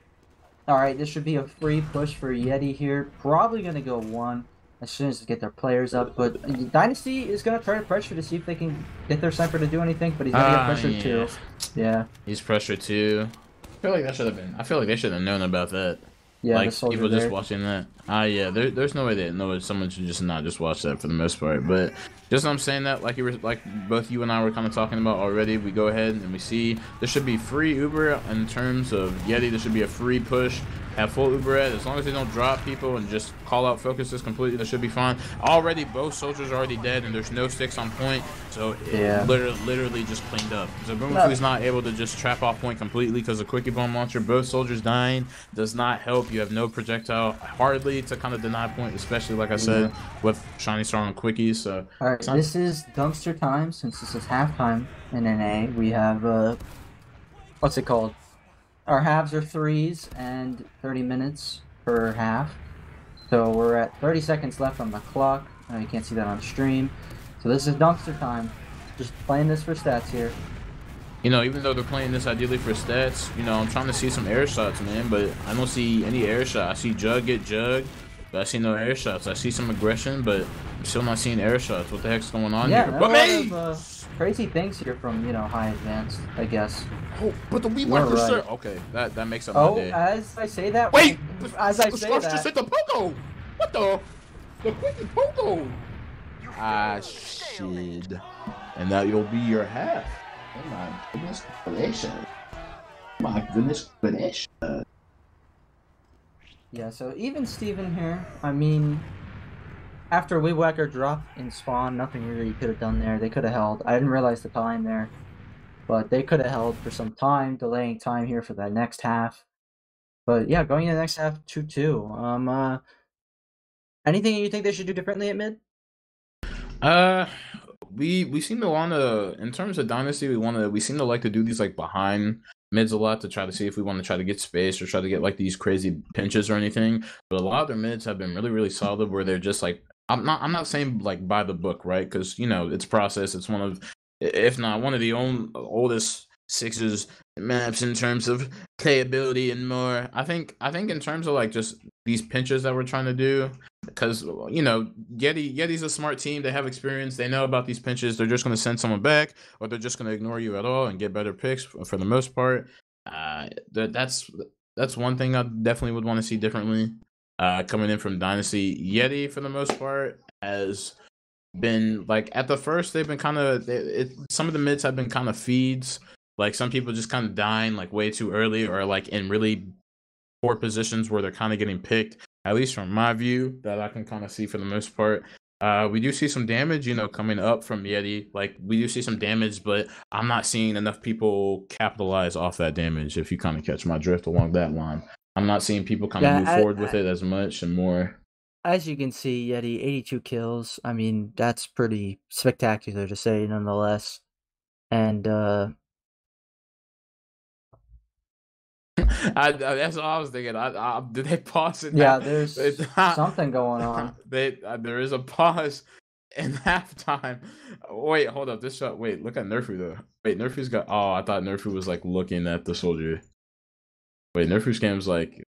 Alright, this should be a free push for Yeti here. Probably going to go 1 as soon as they get their players up. But Dynasty is going to try to pressure to see if they can get their sniper to do anything. But he's going to get pressured too. Yeah. He's pressured too. I feel like that should have been. I feel like they should have known about that. Yeah, like people just watching that. Yeah, there's no way they know someone should just not just watch that for the most part. But just I'm saying that, like both you and I were kind of talking about already. We go ahead and we see there should be free Uber in terms of Yeti. There should be a free push. Have full Uber ad. As long as they don't drop people and just call out focuses completely, that should be fine. Already, both soldiers are already dead, and there's no sticks on point, so it literally just cleaned up. Zabumafu is not able to just trap off point completely because the quickie bomb launcher. Both soldiers dying does not help. You have no projectile hardly to kind of deny point, especially like I said with Shiny Star on quickies. So all right, this is dumpster time since this is halftime in NA. We have what's it called? Our halves are 3s and 30 minutes per half. So we're at 30 seconds left on the clock. You can't see that on stream. So this is dumpster time. Just playing this for stats here. You know, even though they're playing this ideally for stats, you know, I'm trying to see some air shots, man, but I don't see any air shots. I see Jug get jugged, but I see no air shots. I see some aggression, but I'm still not seeing air shots. What the heck's going on here? But a lot of crazy things here from, you know, high advanced, I guess. Oh, but the Weeb Whacker, sir. Okay, that makes up my day. As I say that. Wait! As I say that. just hit the Pogo! What the? The quickie Pogo! Ah, shit. And that will be your half. Oh my goodness, gracious. My goodness, gracious. Yeah, so even Steven here, I mean, after Weewacker drop in spawn, nothing really could have done there. They could have held. I didn't realize the time there, but they could have held for some time, delaying time here for that next half. But yeah, going into the next half, 2-2. Anything you think they should do differently at mid? Uh, we seem to want to, in terms of dynasty, we seem to like to do these like behind mids a lot to try to see if we want to try to get space or try to get like these crazy pinches or anything. But a lot of their mids have been really solid where they're just like, I'm not saying like by the book, right? Because you know it's process. It's one of, if not one of the oldest sixes maps in terms of playability and more. I think in terms of like just these pinches that we're trying to do, because you know Yeti's a smart team. They have experience. They know about these pinches. They're just going to send someone back, or they're just going to ignore you at all and get better picks for the most part. That's one thing I definitely would want to see differently. Coming in from Dynasty, Yeti for the most part has been like at the first they've been kind of some of the mids have been kind of feeds. Like some people just kind of dying like way too early or like in really poor positions where they're kind of getting picked, at least from my view, that I can kind of see for the most part. We do see some damage, you know, coming up from Yeti. Like, we do see some damage, but I'm not seeing enough people capitalize off that damage, if you kind of catch my drift along that line. I'm not seeing people kind of move Yeah, forward with it as much and more. as you can see, Yeti 82 kills. I mean, that's pretty spectacular to say, nonetheless. And That's what I was thinking. Did they pause it yeah, now? there's something going on. There is a pause in halftime. Wait, hold up. This shot. Wait, look at Nerfu though. Wait, Nerfu's got. Oh, I thought Nerfu was like looking at the soldier. Wait, Nerfu's game's like.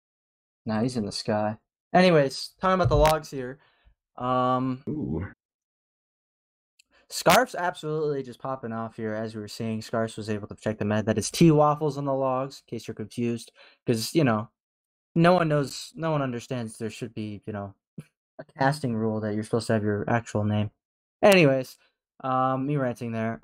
Nah, he's in the sky. Anyways, talking about the logs here. Um, Ooh. Scarf's absolutely just popping off here, as we were seeing. Scarfs was able to protect the med. That is T waffles on the logs, in case you're confused. Because, you know, no one understands there should be, you know, a casting rule that you're supposed to have your actual name. Anyways, me ranting there.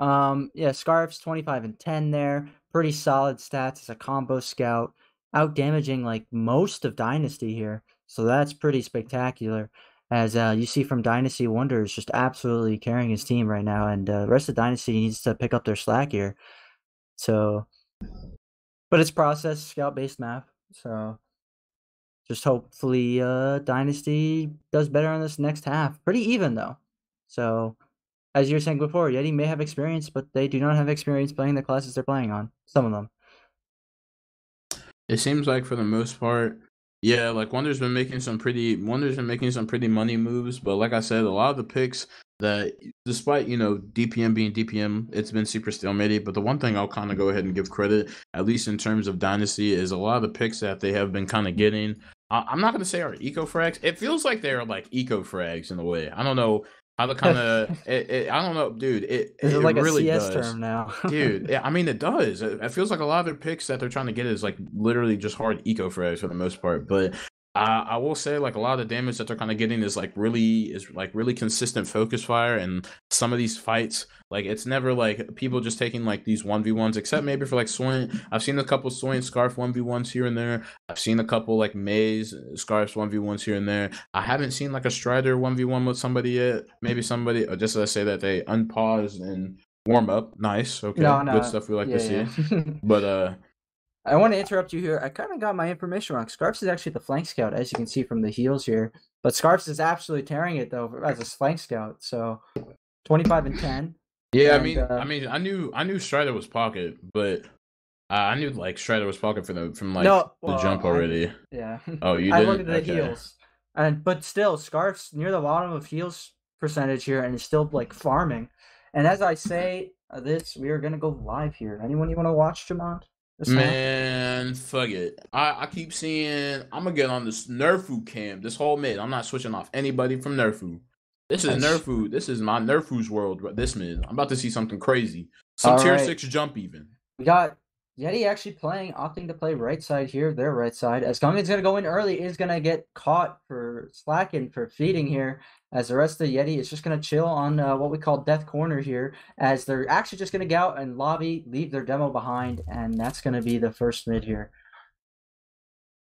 Yeah, Scarf's 25 and 10 there. Pretty solid stats as a combo scout. Out damaging like most of Dynasty here. So that's pretty spectacular. As you see from Dynasty, Wonder is just absolutely carrying his team right now, and the rest of Dynasty needs to pick up their slack here. So, but it's process scout based map. So just hopefully Dynasty does better on this next half. Pretty even though. So as you were saying before, Yeti may have experience, but they do not have experience playing the classes they're playing on. Some of them. It seems like for the most part, yeah, like Wonder's been making some pretty money moves, but like I said, a lot of the picks that despite, you know, DPM being DPM, it's been super stalemated. But the one thing I'll kind of go ahead and give credit, at least in terms of Dynasty, is a lot of the picks that they have been kind of getting. I'm not gonna say are eco frags. It feels like they're like eco frags in a way. I don't know how to kind of. I don't know, dude. It This is it like a really CS does. term now. Dude, yeah, I mean it does. It feels like a lot of their picks that they're trying to get is like literally just hard eco frags for the most part. But I will say like a lot of the damage that they're kind of getting is like really consistent focus fire, and some of these fights like it's never like people just taking like these 1v1s, except maybe for like Soin. I've seen a couple Soin Scarf 1v1s here and there. I've seen a couple like Maze Scarfs 1v1s here and there. I haven't seen like a Strider 1v1 with somebody yet. Maybe somebody, or just let's say that they unpaused and warm up. Nice. Okay. No, Good no. stuff we like to Yeah, see. yeah. But I want to interrupt you here. I kind of got my information wrong. Scarfs is actually the flank scout, as you can see from the heels here. But Scarfs is absolutely tearing it though as a flank scout. So 25 and 10. yeah, And I knew Strider was pocket, but I knew like Strider was pocket from like no, the well, jump already. yeah. Oh, you I looked didn't? at the Okay. heels. And but still, Scarf's near the bottom of heels percentage here and is still like farming. And as I say this, we are gonna go live here. Anyone you want to watch, Jamont? This half? Man, fuck it. I keep seeing I'm gonna get on this Nerfu cam this whole mid. I'm not switching off anybody from Nerfu. This is That's Nerfu. This is my Nerfu's world. This mid. I'm about to see something crazy. Some all tier right. 6 jump even. We got Yeti actually opting to play right side here, their right side. As Gungan's gonna go in early, is gonna get caught for slacking for feeding here. As the rest of the Yeti is just gonna chill on what we call death corner here. As they're actually just gonna go out and lobby, leave their demo behind, and that's gonna be the first mid here.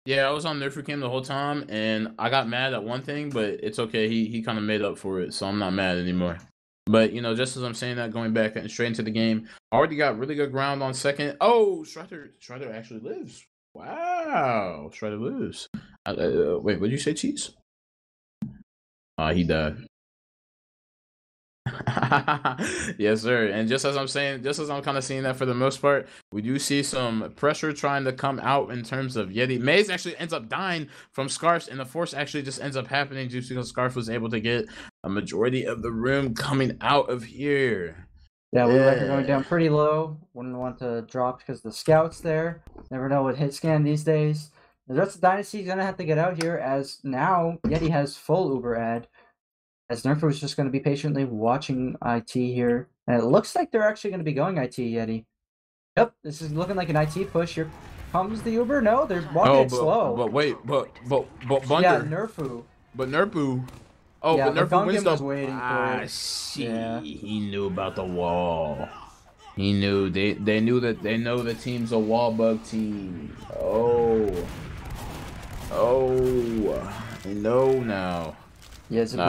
Yeah, I was on Nerfu Cam the whole time, and I got mad at one thing, but it's okay. He kind of made up for it, so I'm not mad anymore. But you know, just as I'm saying that, going back and straight into the game, I already got really good ground on second. Oh, Strider actually lives. Wow, Strider lives. Wait, what did you say, Cheese? He died. Yes, sir. And just as I'm saying, just as I'm kind of seeing that for the most part, we do see some pressure trying to come out in terms of Yeti. Maze actually ends up dying from Scarf, and the force actually just ends up happening just because Scarf was able to get a majority of the room coming out of here. Yeah, we record going down pretty low. Wouldn't want to drop because the scouts there. Never know with hit scan these days. The rest of the Dynasty is going to have to get out here as now Yeti has full Uber ad. As Nerfer is just going to be patiently watching IT here. And it looks like they're actually going to be going IT Yeti. Yep, this is looking like an IT push. Here comes the Uber. No, they're walking it slow. But wait, but Bunder. Yeah, Nerfu. But Nerfu. Oh, yeah, but Nerfu wins was waiting for it. Yeah. He knew about the wall. He knew they know the team's a wall bug team. Oh, they know now. He has he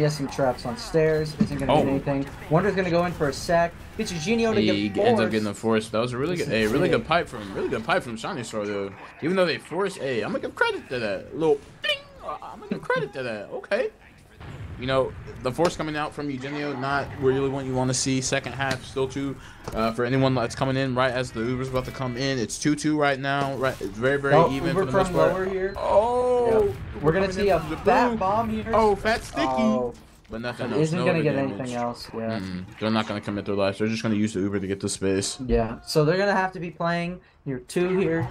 has some traps on stairs. Isn't gonna get anything. Wonder's gonna go in for a sack. Gets Eugenio to get forced. Ends up getting the force. That was a really good pipe from Shiny Star though. Even though they forced, I'm gonna give credit to that. A little bling. I'm gonna give credit to that. Okay. You know, the force coming out from Eugenio, not really what you want to see. Second half, still 2. For anyone that's coming in right as the Uber's about to come in, it's 2-2 right now. Right, it's very even Uber for the most part. Lower here. Oh, yeah. We're gonna see a fat bomb here. Oh, fat sticky. But nothing else. Isn't gonna get anything else. Yeah. They're not gonna commit their lives. They're just gonna use the Uber to get to space. Yeah. So they're gonna have to be playing your 2 here.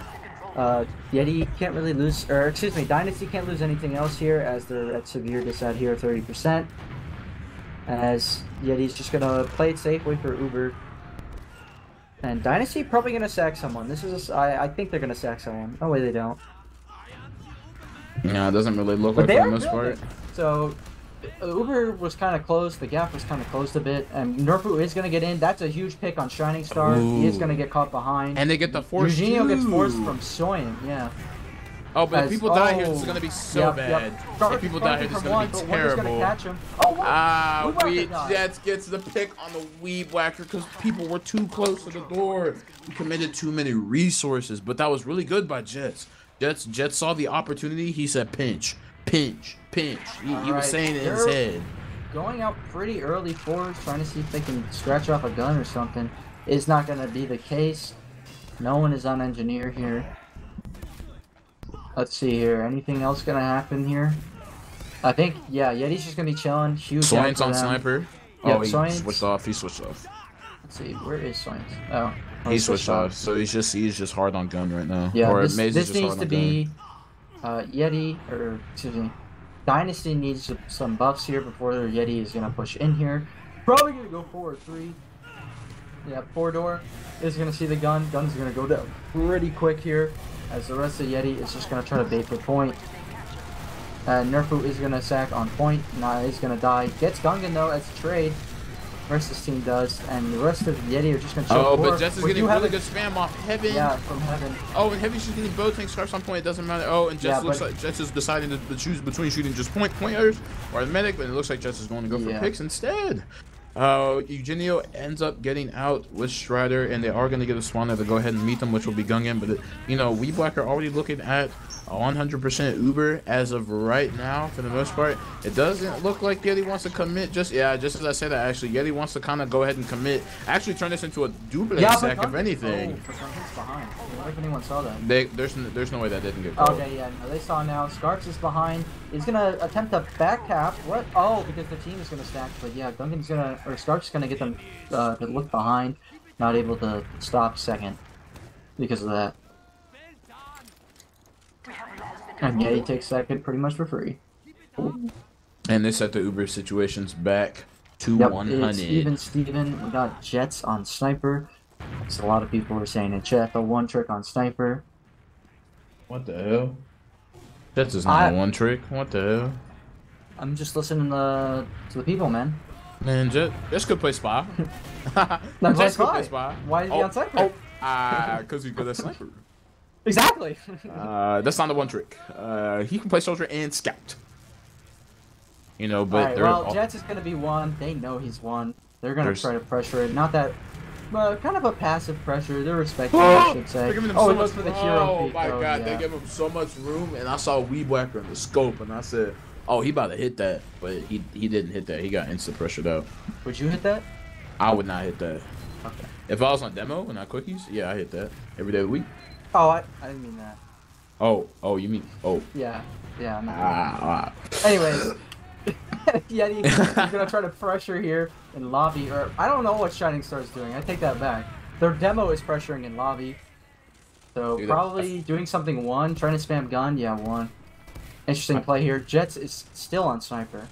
Yeti can't really lose, or excuse me, Dynasty can't lose anything else here as they're at severe disad here, 30%. As Yeti's just gonna play it safe, wait for Uber. And Dynasty probably gonna sack someone. This is I think they're gonna sack someone. Oh wait, they don't. Yeah, it doesn't really look like for the most part. So Uber was kind of close, the gap was kind of closed a bit, and Nerfu is going to get in. That's a huge pick on Shining Star. Ooh. He is going to get caught behind. And they get the force. Eugenio gets forced from Soyen, yeah. Oh, but if people die here, this is going to be so bad. If people die here, this is going to be terrible. Gonna catch him. Oh, Jets gets the pick on the Weed Whacker because people were too close to the door. We committed too many resources, but that was really good by Jets. Jets saw the opportunity. He said, pinch. He was saying it in his head. Going out pretty early forwards, trying to see if they can scratch off a gun or something. Is not going to be the case. No one is on engineer here. Let's see here. Anything else going to happen here? I think, yeah, Yeti's just going to be chilling. Soyen's on sniper. Yep, oh, he switched off. Let's see, where is Soyen? Oh, he switched off. So he's just hard on gun right now. Yeah, this needs to be Yeti, or excuse me, Dynasty needs some buffs here before their Yeti is gonna push in here. Probably gonna go 4-3. Yeah, 4-door is gonna see the gun. Gun's gonna go down pretty quick here, as the rest of Yeti is just gonna try to bait for point. Nerfu is gonna sack on point. Nah, he's gonna die. Gets Gungan though as a trade. Rest of this team does, and the rest of Yeti are just gonna chill. Oh, but Jets is getting really good spam off Heaven. Yeah, from Heaven. Oh, and Heaven's just getting both tank scarfs on point. It doesn't matter. Oh, and Jets looks like Jets is deciding to choose between shooting just pointers or the medic, but it looks like Jets is going to go for picks instead. Eugenio ends up getting out with Strider, and they are going to get a spawner to go ahead and meet them, which will be Gungan. But, you know, We Black are already looking at 100% Uber as of right now, for the most part. It doesn't look like Yeti wants to commit. Just as I said that, actually, Yeti wants to kind of go ahead and commit. Actually turn this into a double sack, if anything. Oh, behind. I don't know if anyone saw that. There's no way that didn't get called. Okay, yeah, no, they saw now. Scarps is behind. He's going to attempt a back cap. What? Oh, because the team is going to stack. But yeah, Duncan's going to, or Scarps is going to get them to look behind. Not able to stop second because of that. And yeah, he takes second pretty much for free. And they set the Uber situations back to 100. It's even Steven. We got Jets on Sniper. So a lot of people were saying in chat the one trick on Sniper. What the hell? Jets is not a one trick. What the hell? I'm just listening to the people, man. Man, Jets could play Spy. Jets could play Spy. Why is he on Sniper? Because he's good at Sniper. Exactly. That's not the one trick. He can play soldier and scout. You know, All but right. they're Well, Jets is gonna be one. They know he's one. They're gonna try to pressure it. Not that. Kind of a passive pressure. They're respecting, I should say. They're giving him Oh, so it much. goes for the hero peek. My Oh, god, yeah. they give him so much room, and I saw Weeb Whacker in the scope, and I said, "Oh, he about to hit that," but he didn't hit that. He got instant pressured out. Would you hit that? I would not hit that. Okay. If I was on demo and not cookies, yeah, I hit that every day of the week. Oh, I didn't mean that. Oh, you mean Yeah, yeah. Anyways, Yeti is gonna try to pressure here in lobby, or I don't know what Shining Star is doing. I take that back. Their demo is pressuring in lobby, so probably doing something one, trying to spam gun. Yeah, one. Interesting play here. Jets is still on sniper,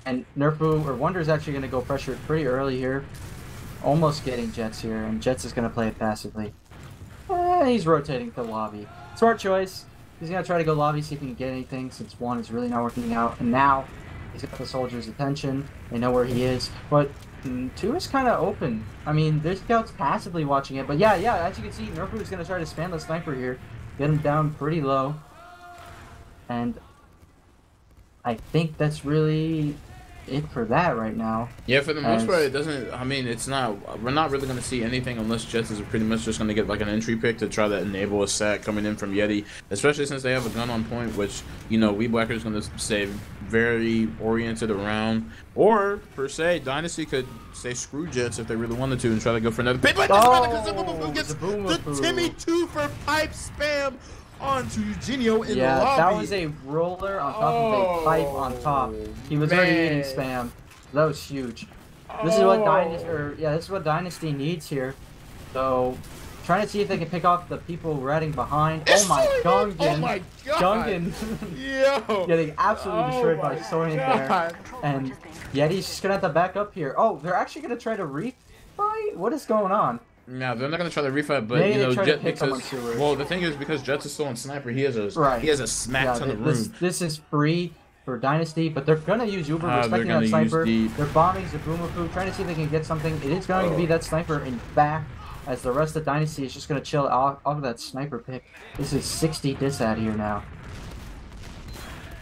and Nerfu or Wonder is actually gonna go pressure it pretty early here, almost getting Jets here, and Jets is gonna play it passively. He's rotating to lobby. Smart choice. He's gonna try to go lobby, see if he can get anything, since one is really not working out. And now he's got the soldiers' attention. They know where he is, but two is kind of open. I mean, there's scouts passively watching it, but yeah. As you can see, Nerfu is gonna try to spam the sniper here, get him down pretty low, and I think that's really it for that right now. Yeah, for the most part, it doesn't. I mean, it's not. We're not really going to see anything unless Jets is pretty much just going to get like an entry pick to try to enable a sack coming in from Yeti, especially since they have a gun on point, which Weeb Whacker is going to stay very oriented around. Or per se, Dynasty could say screw Jets if they really wanted to and try to go for another pick. But gets the Timmy 2 for pipe spam onto Eugenio in the lobby. That was a roller on top of a pipe on top. He was already eating spam. That was huge. This is what Dynasty needs here. So, trying to see if they can pick off the people ratting behind. Oh my Gungan. Oh my god. Gungan. Yo. Getting absolutely destroyed by Soren there. And Yeti's just gonna have to back up here. Oh, they're actually gonna try to refight? What is going on? No, they're not gonna try to refight, but Jet the thing is because Jets is still on sniper, he has a smack ton of room. This is free for Dynasty, but they're gonna use Uber respecting that sniper. They're bombing Zabumafu, trying to see if they can get something. It is going to be that sniper in back, as the rest of Dynasty is just gonna chill off of that sniper pick. This is 60 dis out here now.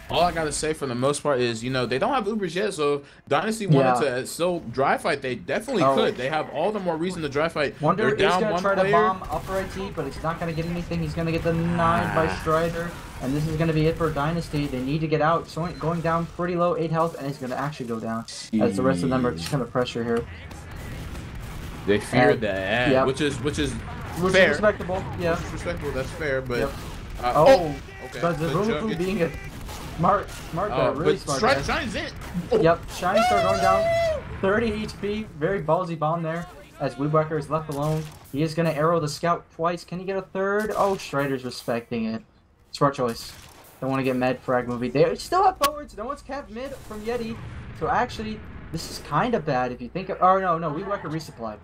All I gotta say for the most part is, they don't have Ubers yet, so if Dynasty wanted to still dry fight, they definitely could. They have all the more reason to dry fight. Wonder is gonna try to bomb upper IT, but it's not gonna get anything. He's gonna get denied by Strider, and this is gonna be it for Dynasty. They need to get out. So going down pretty low, 8 health, and he's gonna actually go down. As the rest of them are just gonna pressure here. They fear that, which is fair. Respectable. Yeah. Which is respectable. That's fair, but okay. But Zabumafu being a smart guy, really smart guy. Shine's in. Yep, Shining Star going down. 30 HP, very ballsy bomb there. As Weeb Whacker is left alone, he is going to arrow the scout twice. Can he get a third? Oh, Strider's respecting it. Smart choice. Don't want to get med frag movie. They still have forwards. No one's capped mid from Yeti. So actually, this is kind of bad if you think of... Oh, no, Weeb Whacker resupplied.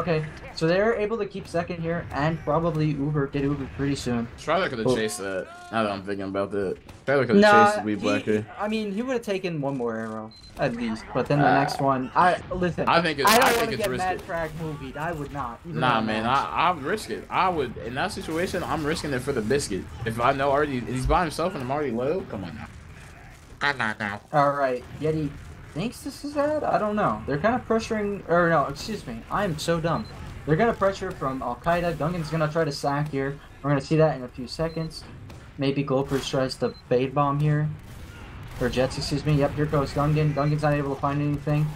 Okay, so they're able to keep second here and probably get Uber pretty soon. Strider could have chased that. Now that I'm thinking about that. Strider could have chased Weeb Whacker. I mean, he would have taken one more arrow, at least. But then the next one... I don't want to get mad frag movied. I would not. Nah, man, I would risk it. I would. In that situation, I'm risking it for the biscuit. If I know already he's by himself and I'm already low, come on now. I'm not now. Alright, Yeti thinks this is bad? I don't know. They're kind of pressuring, or no, excuse me. I'm so dumb. They're going to pressure from Al-Qaeda. Gungan's going to try to sack here. We're going to see that in a few seconds. Maybe Glopers tries to fade bomb here. Or Jets, excuse me. Yep, here goes Gungan. Gungan's not able to find anything.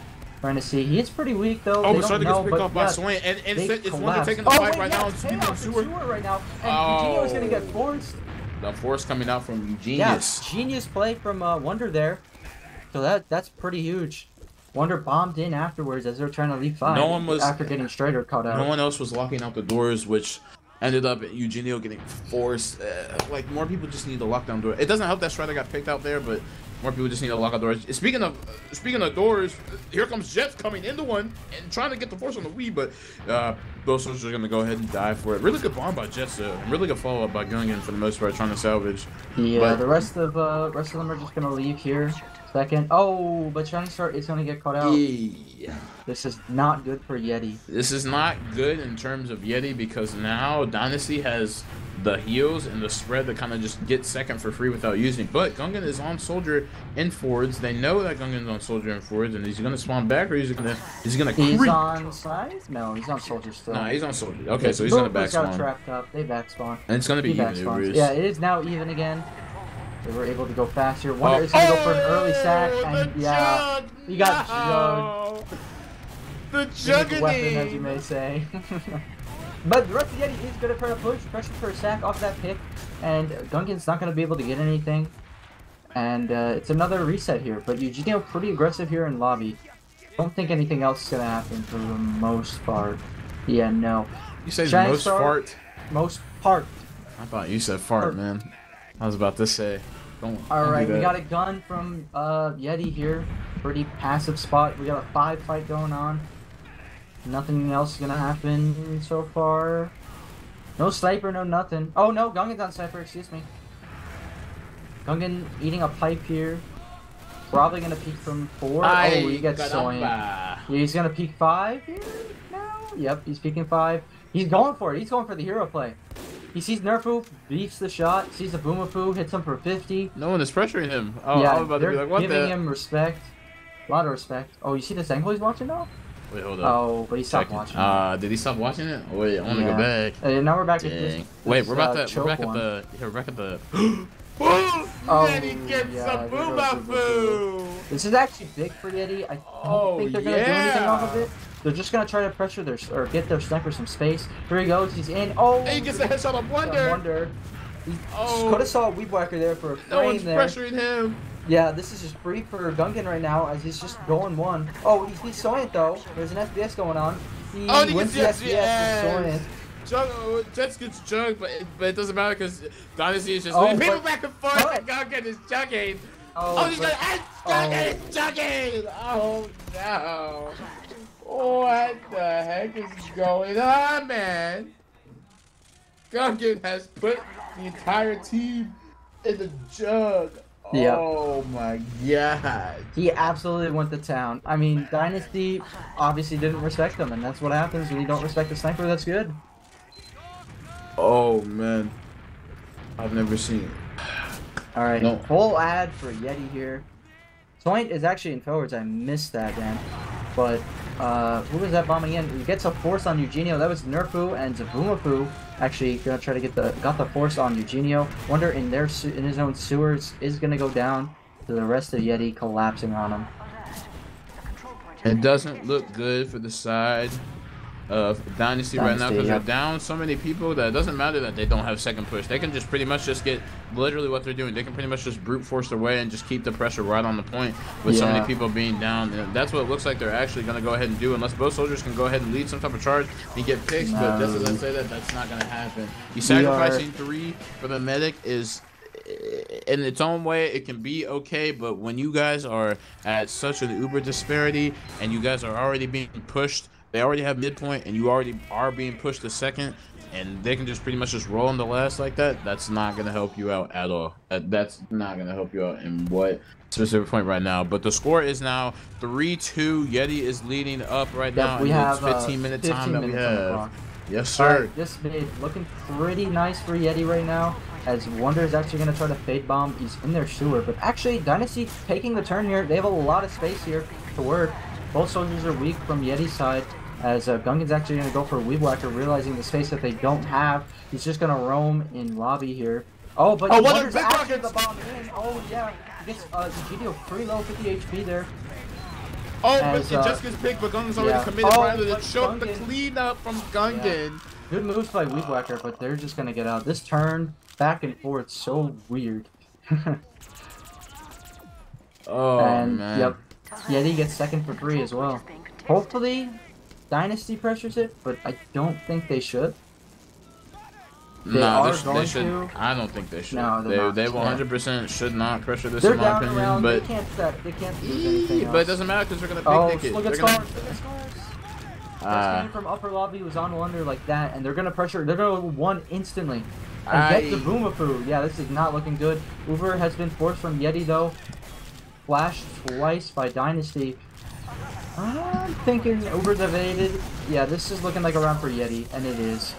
Trying to see. He is pretty weak, though. Oh, Strider gets picked off by Swain. And it's one taking the fight right now. Sewer right now. And Eugenio is going to get forced. The force coming out from Eugenius. Yeah, genius play from Wonder there. So that's pretty huge. Wonder bombed in afterwards as they're trying to leave five. After getting Strider caught out. No one else was locking out the doors, which ended up Eugenio getting forced. Like more people just need to lock down door. It doesn't help that Strider got picked out there, but more people just need to lock out doors. Speaking of doors, here comes Jets coming into one and trying to get the force on the Wii, but those soldiers are gonna go ahead and die for it. Really good bomb by Jets, though. Really good follow up by Gungan for the most part, trying to salvage. Yeah, but the rest of them are just gonna leave here. Second. Oh, but Shining Star is going to get caught out. Yeah. This is not good for Yeti. This is not good in terms of Yeti because now Dynasty has the heals and the spread to kind of just get second for free without using. But Gungan is on soldier in forwards. They know that Gungan's on soldier in forwards, and he's gonna spawn back, or he's gonna creep. He's on side? No, he's on soldier still. Nah, he's on soldier. Okay, so he's gonna back spawn. Got trapped up. They back spawn. And it's gonna be even. Yeah, it is now even again. They were able to go faster. Wonder is gonna go for an early sack, and yeah, he got jugged. The jugging weapon, as you may say. But the rest of the Yeti is going to try to push, pressure for a sack off that pick, and Gungan's not going to be able to get anything. And it's another reset here, but Eugenio pretty aggressive here in lobby. Don't think anything else is going to happen for the most part. Yeah, no. You say most fart? Most part. I thought you said fart, man. I was about to say. Alright, we got a gun from Yeti here. Pretty passive spot. We got a 5 fight going on. Nothing else is gonna happen so far. No sniper, no nothing. Oh no, Gungan's on sniper, excuse me. Gungan eating a pipe here. Probably gonna peek from 4. Oh, he gets Soin. Yeah, he's gonna peek 5 here now. Yep, he's peeking 5. He's going for it. He's going for the hero play. He sees Nerfu, beats the shot, sees a Boomafu, hits him for 50. No one is pressuring him. Oh, yeah, I was about to be like, what giving him respect. A lot of respect. Oh, you see this angle he's watching now? Wait, hold up. Oh, but he stopped watching. Did he stop watching it? Oh, wait, I want to go back. Now we're back at this. Wait, we're back at the. Oh, Yeti gets a Boomafu! This is actually big for Yeti. I don't think they're gonna do anything off of it. They're just gonna try to pressure their or get their sniper some space. Here he goes. He's in. Oh, he gets a headshot on Wonder. He could have saw a Weed Whacker there for a frame. No one's there. pressuring him. Yeah, this is just free for Gungan right now as he's just going one. Oh, he's Soyant though. There's an SBS going on. He wins the SBS with Soyant. Jets gets jugged, but it doesn't matter because Dynasty is just people back and forth and Gungan is jugging. He's gonna end Gungan is jugging! Oh no. What the heck is going on, man? Gungan has put the entire team in the jug. Yep. Oh my god. He absolutely went to town. I mean, Dynasty obviously didn't respect him, and that's what happens when you don't respect the sniper that's good. Oh man. I've never seen it. Alright, full ad for Yeti here. Soint is actually in forwards. I missed that, man. But, who was that bombing in? He gets a force on Eugenio. That was Nerfu and Zabumafu. Actually, gonna try to get got the force on Eugenio. Wonder in his own sewers is gonna go down to the rest of Yeti collapsing on him. It doesn't look good for the side of Dynasty right now because they're down so many people that it doesn't matter that they don't have second push. They can just pretty much just get literally what they're doing. They can pretty much just brute force their way and just keep the pressure right on the point with so many people being down. And that's what it looks like they're actually going to go ahead and do unless both soldiers can go ahead and lead some type of charge and get picks. But just as I say that's not going to happen. You sacrificing 3 for the medic is in its own way it can be okay, but when you guys are at such an uber disparity and you guys are already being pushed, they already have midpoint and you already are being pushed to second, and they can just pretty much just roll in the last like that, that's not going to help you out at all. That's not going to help you out in what specific point right now. But the score is now 3-2. Yeti is leading up right now. We have 15-minute time that we have. Yes, sir. Right, this mid looking pretty nice for Yeti right now, as Wonder is actually going to try to fade bomb. He's in their sewer, but actually Dynasty taking the turn here. They have a lot of space here to work. Both soldiers are weak from Yeti's side, as Gungan's actually going to go for a Weed Whacker, realizing the space that they don't have. He's just going to roam in lobby here. Oh, but Wonder's actually the bomb in. Oh, yeah. He gets Egidio pretty low, 50 HP there. Oh, but it just gets picked, but Gungan's already committed rather than choke the cleanup from Gungan. Yeah. Good moves by Weed Whacker, but they're just going to get out. This turn, back and forth, so weird. Man. Yep. Yeti gets second for 3 as well. Hopefully, Dynasty pressures it, but I don't think they should. They should. I don't think they should. No, they 100% should not pressure this, they're in my down opinion. Around, but they can't lose anything else. But it doesn't matter because they're gonna pick it. Look at Scars. Scars from upper lobby was on Wonder like that, and they're gonna pressure. They're gonna one instantly and get the Boomafu. Yeah, this is not looking good. Uber has been forced from Yeti though. Flashed twice by Dynasty. I'm thinking Uber's evaded. Yeah, this is looking like a round for Yeti, and it is.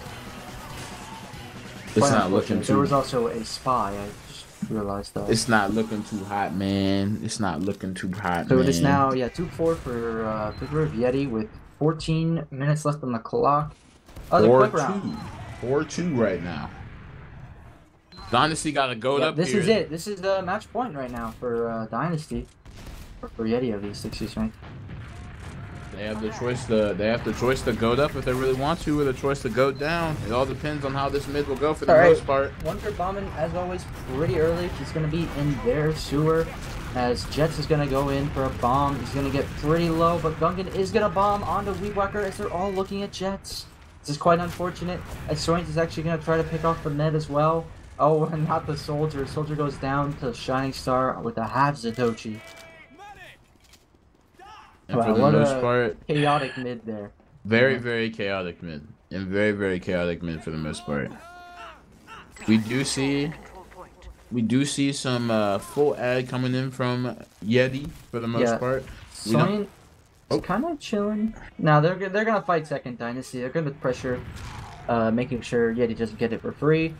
It's Quite not looking unfortunate. There too. was also a spy. I just realized that. It's not looking too hot, man. It's not looking too hot, So man. it is now, yeah, 2-4 for Clipper of Yeti with 14 minutes left on the clock. Other quick round. 4-2 right now. Dynasty got a goat up This here. is it. This is the match point right now for Dynasty. Or for Yeti at least, excuse me. They have the choice to goat up if they really want to, or the choice to goat down. It all depends on how this mid will go for the most part. Wonder bombing, as always, pretty early. He's going to be in their sewer, as Jets is going to go in for a bomb. He's going to get pretty low, but Gungan is going to bomb onto Weedwhacker as they're all looking at Jets. This is quite unfortunate, as Soint is actually going to try to pick off the mid as well. Oh, and not the Soldier. Soldier goes down to Shining Star with a half Zatochi. And wow, for the most part, chaotic mid there. Very, very chaotic mid. And very, very chaotic mid for the most part. We do see some full ad coming in from Yeti for the most part. Soint is kind of chilling. Now they're gonna fight second Dynasty. They're gonna pressure, making sure Yeti doesn't get it for free.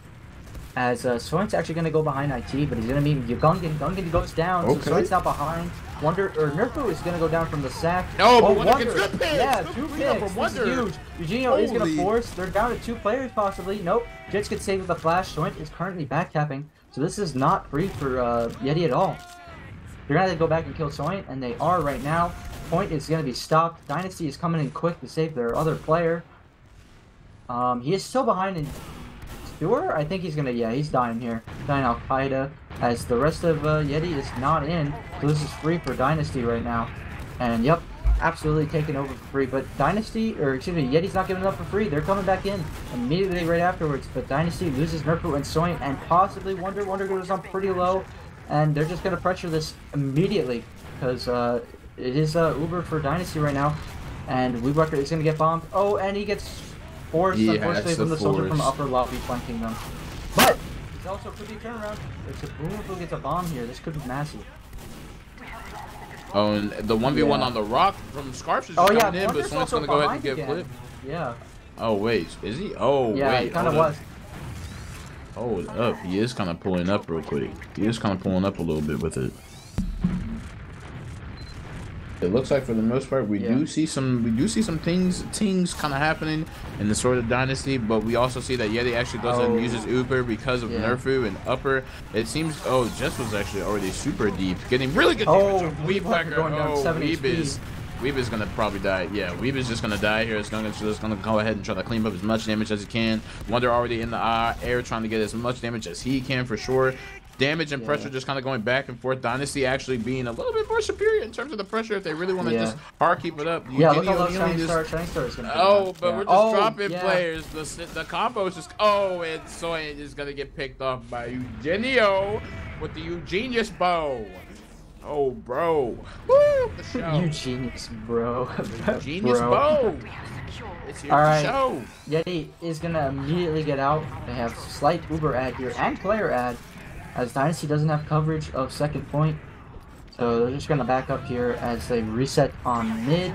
As Soint's actually gonna go behind IT, but he's gonna meet Gungan. Gungan goes down, so Soint's now behind. Nerfu is gonna go down from the sack. No, but Wonder gets good picks. Yeah, 2 picks. This is huge. Eugenio is gonna force. They're down to 2 players possibly. Nope. Jets get saved with a flash. Soint is currently backcapping, so this is not free for Yeti at all. They're gonna have to go back and kill Soint, and they are right now. Point is gonna be stopped. Dynasty is coming in quick to save their other player. He is still behind in Sewer. I think he's gonna, he's dying here. Dying Al Qaeda, as the rest of Yeti is not in. So this is free for Dynasty right now. And yep, absolutely taken over for free. But Dynasty, or excuse me, Yeti's not giving it up for free. They're coming back in immediately right afterwards. But Dynasty loses Nerfu and Soint, and possibly Wonder. Wonder goes on pretty low. And they're just gonna pressure this immediately, because it is Uber for Dynasty right now. And Weedwhacker is gonna get bombed. Oh, and he gets forced, unfortunately, from the Soldier from upper lobby flanking them. But it also could be a turnaround. It's a boom if he gets a bomb here. This could be massive. Oh, and the 1v1 on the rock from Scarf is just coming in, but someone's gonna go ahead and get flipped. Yeah. Oh wait, is he? Oh yeah, wait, he kind of was. Hold up, he is kind of pulling up real quick. He is kind of pulling up a little bit with it. It looks like for the most part we do see some things kind of happening in the sort of Dynasty, but we also see that Yeti actually doesn't use his Uber because of Nerfu and upper. It seems Jess was actually already super deep, getting really good damage on Weedwhacker. Weeb is gonna probably die. Yeah, Weeb is just gonna die here. It's just gonna go ahead and try to clean up as much damage as he can. Wonder already in the air trying to get as much damage as he can for sure. Damage and pressure just kind of going back and forth. Dynasty actually being a little bit more superior in terms of the pressure if they really want to just hard keep it up. Yeah, look how low Shining Star is going to but we're just dropping players. The combo is just, and Soint is going to get picked off by Eugenio with the Eugenius bow. Oh, bro. Woo, the show. Eugenius, bro. Eugenius bow. It's here to show. Yeti is going to immediately get out. They have slight Uber ad here and player ad, as Dynasty doesn't have coverage of second point. So they're just going to back up here as they reset on mid.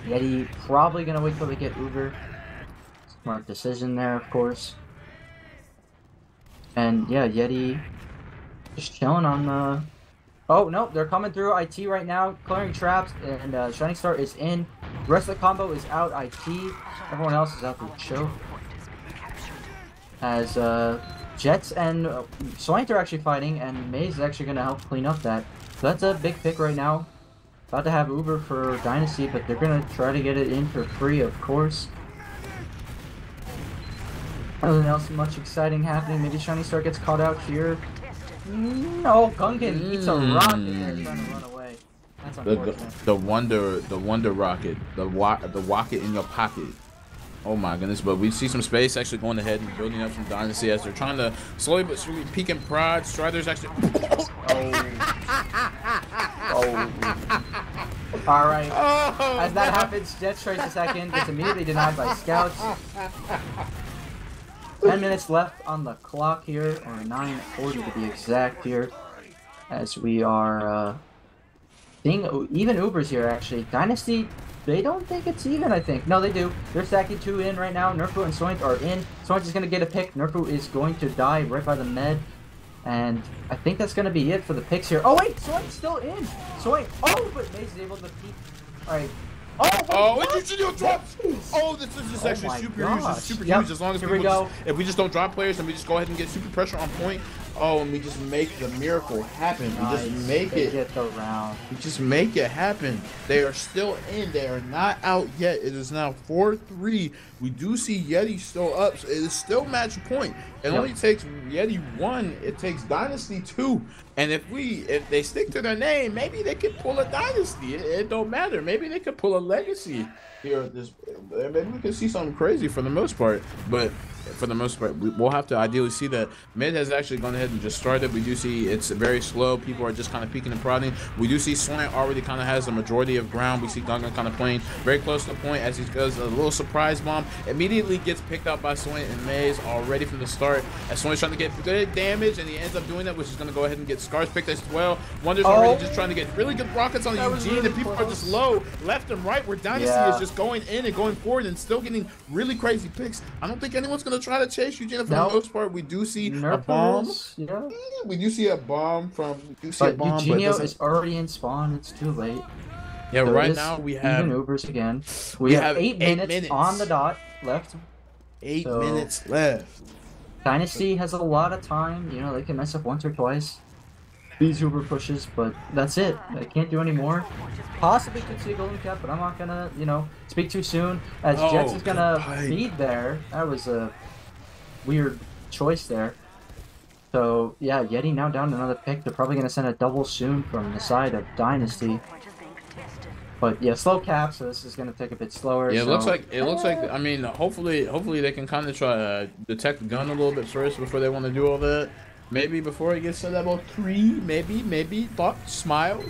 Yeti probably going to wait till they get Uber. Smart decision there, of course. And yeah, Yeti just chilling on the... Oh, no, they're coming through IT right now, clearing traps, and Shining Star is in. The rest of the combo is out IT. Everyone else is out for show. As Jets and Soint are actually fighting, and Maze is actually going to help clean up that. So that's a big pick right now. About to have Uber for Dynasty, but they're going to try to get it in for free, of course. Nothing else much exciting happening. Maybe Shining Star gets caught out here. No, Gungan eats a rocket there trying to run away. That's unfortunate. The wonder rocket. The rocket in your pocket. Oh my goodness, but we see some space actually going ahead and building up some Dynasty as they're trying to slowly but surely peek and prod. Strider's actually... Alright. As that happens, Jets tries a second. Gets immediately denied by scouts. 10 minutes left on the clock here, or 9:40 to be exact here. As we are seeing even Ubers here actually. Dynasty they don't think it's even, I think. No, they do. They're stacking 2 in right now. Nerfu and Soint are in. Soint is going to get a pick. Nerfu is going to die right by the med. And I think that's going to be it for the picks here. Oh, wait! Soint's still in! Soint! Oh, but Maze is able to peek. Alright. Oh, wait, you should drop. Oh, this is just actually super huge. It's super huge. As long as if we just don't drop players and we just go ahead and get super pressure on point. Oh, and we just make the miracle happen. Nice. We just make it. Get the round. We just make it happen. They are still in. They are not out yet. It is now 4-3. We do see Yeti still up. So it is still match point. It only takes Yeti 1. It takes Dynasty 2. And if they stick to their name, maybe they could pull a Dynasty. It don't matter. Maybe they could pull a Legacy here. Maybe we could see something crazy for the most part. But for the most part, we'll have to ideally see that. Mid has actually gone ahead and just started. We do see it's very slow. People are just kind of peeking and prodding. We do see Slant already kind of has the majority of ground. We see Gungan kind of playing very close to the point as he does a little surprise bomb. Immediately gets picked up by Slant and Maze already from the start. As Slant's trying to get good damage, and he ends up doing that, which is going to go ahead and get Scars picked as well. Wonder's already just trying to get really good rockets on Eugene, really, and people are just low left and right, where Dynasty is just going in and going forward and still getting really crazy picks. I don't think anyone's going to try to chase Eugene. For the most part, we do see a bomb. We do see a bomb from. Eugenio is already in spawn. It's too late. Yeah, so right now we have even Ubers again. We have 8 minutes on the dot left. 8 minutes left. Dynasty has a lot of time. You know, they can mess up once or twice. These Uber pushes, but that's it. They can't do any more. Possibly could see a golden cap, but I'm not gonna, speak too soon. As Jets is gonna feed there. That was a weird choice there. So yeah, Yeti now down another pick. They're probably gonna send a double soon from the side of Dynasty. But yeah, slow cap, so this is gonna take a bit slower. Yeah, it looks like. I mean, hopefully they can kind of try to detect the gun a little bit first before they want to do all that. Maybe before it gets to level 3, maybe thought smile,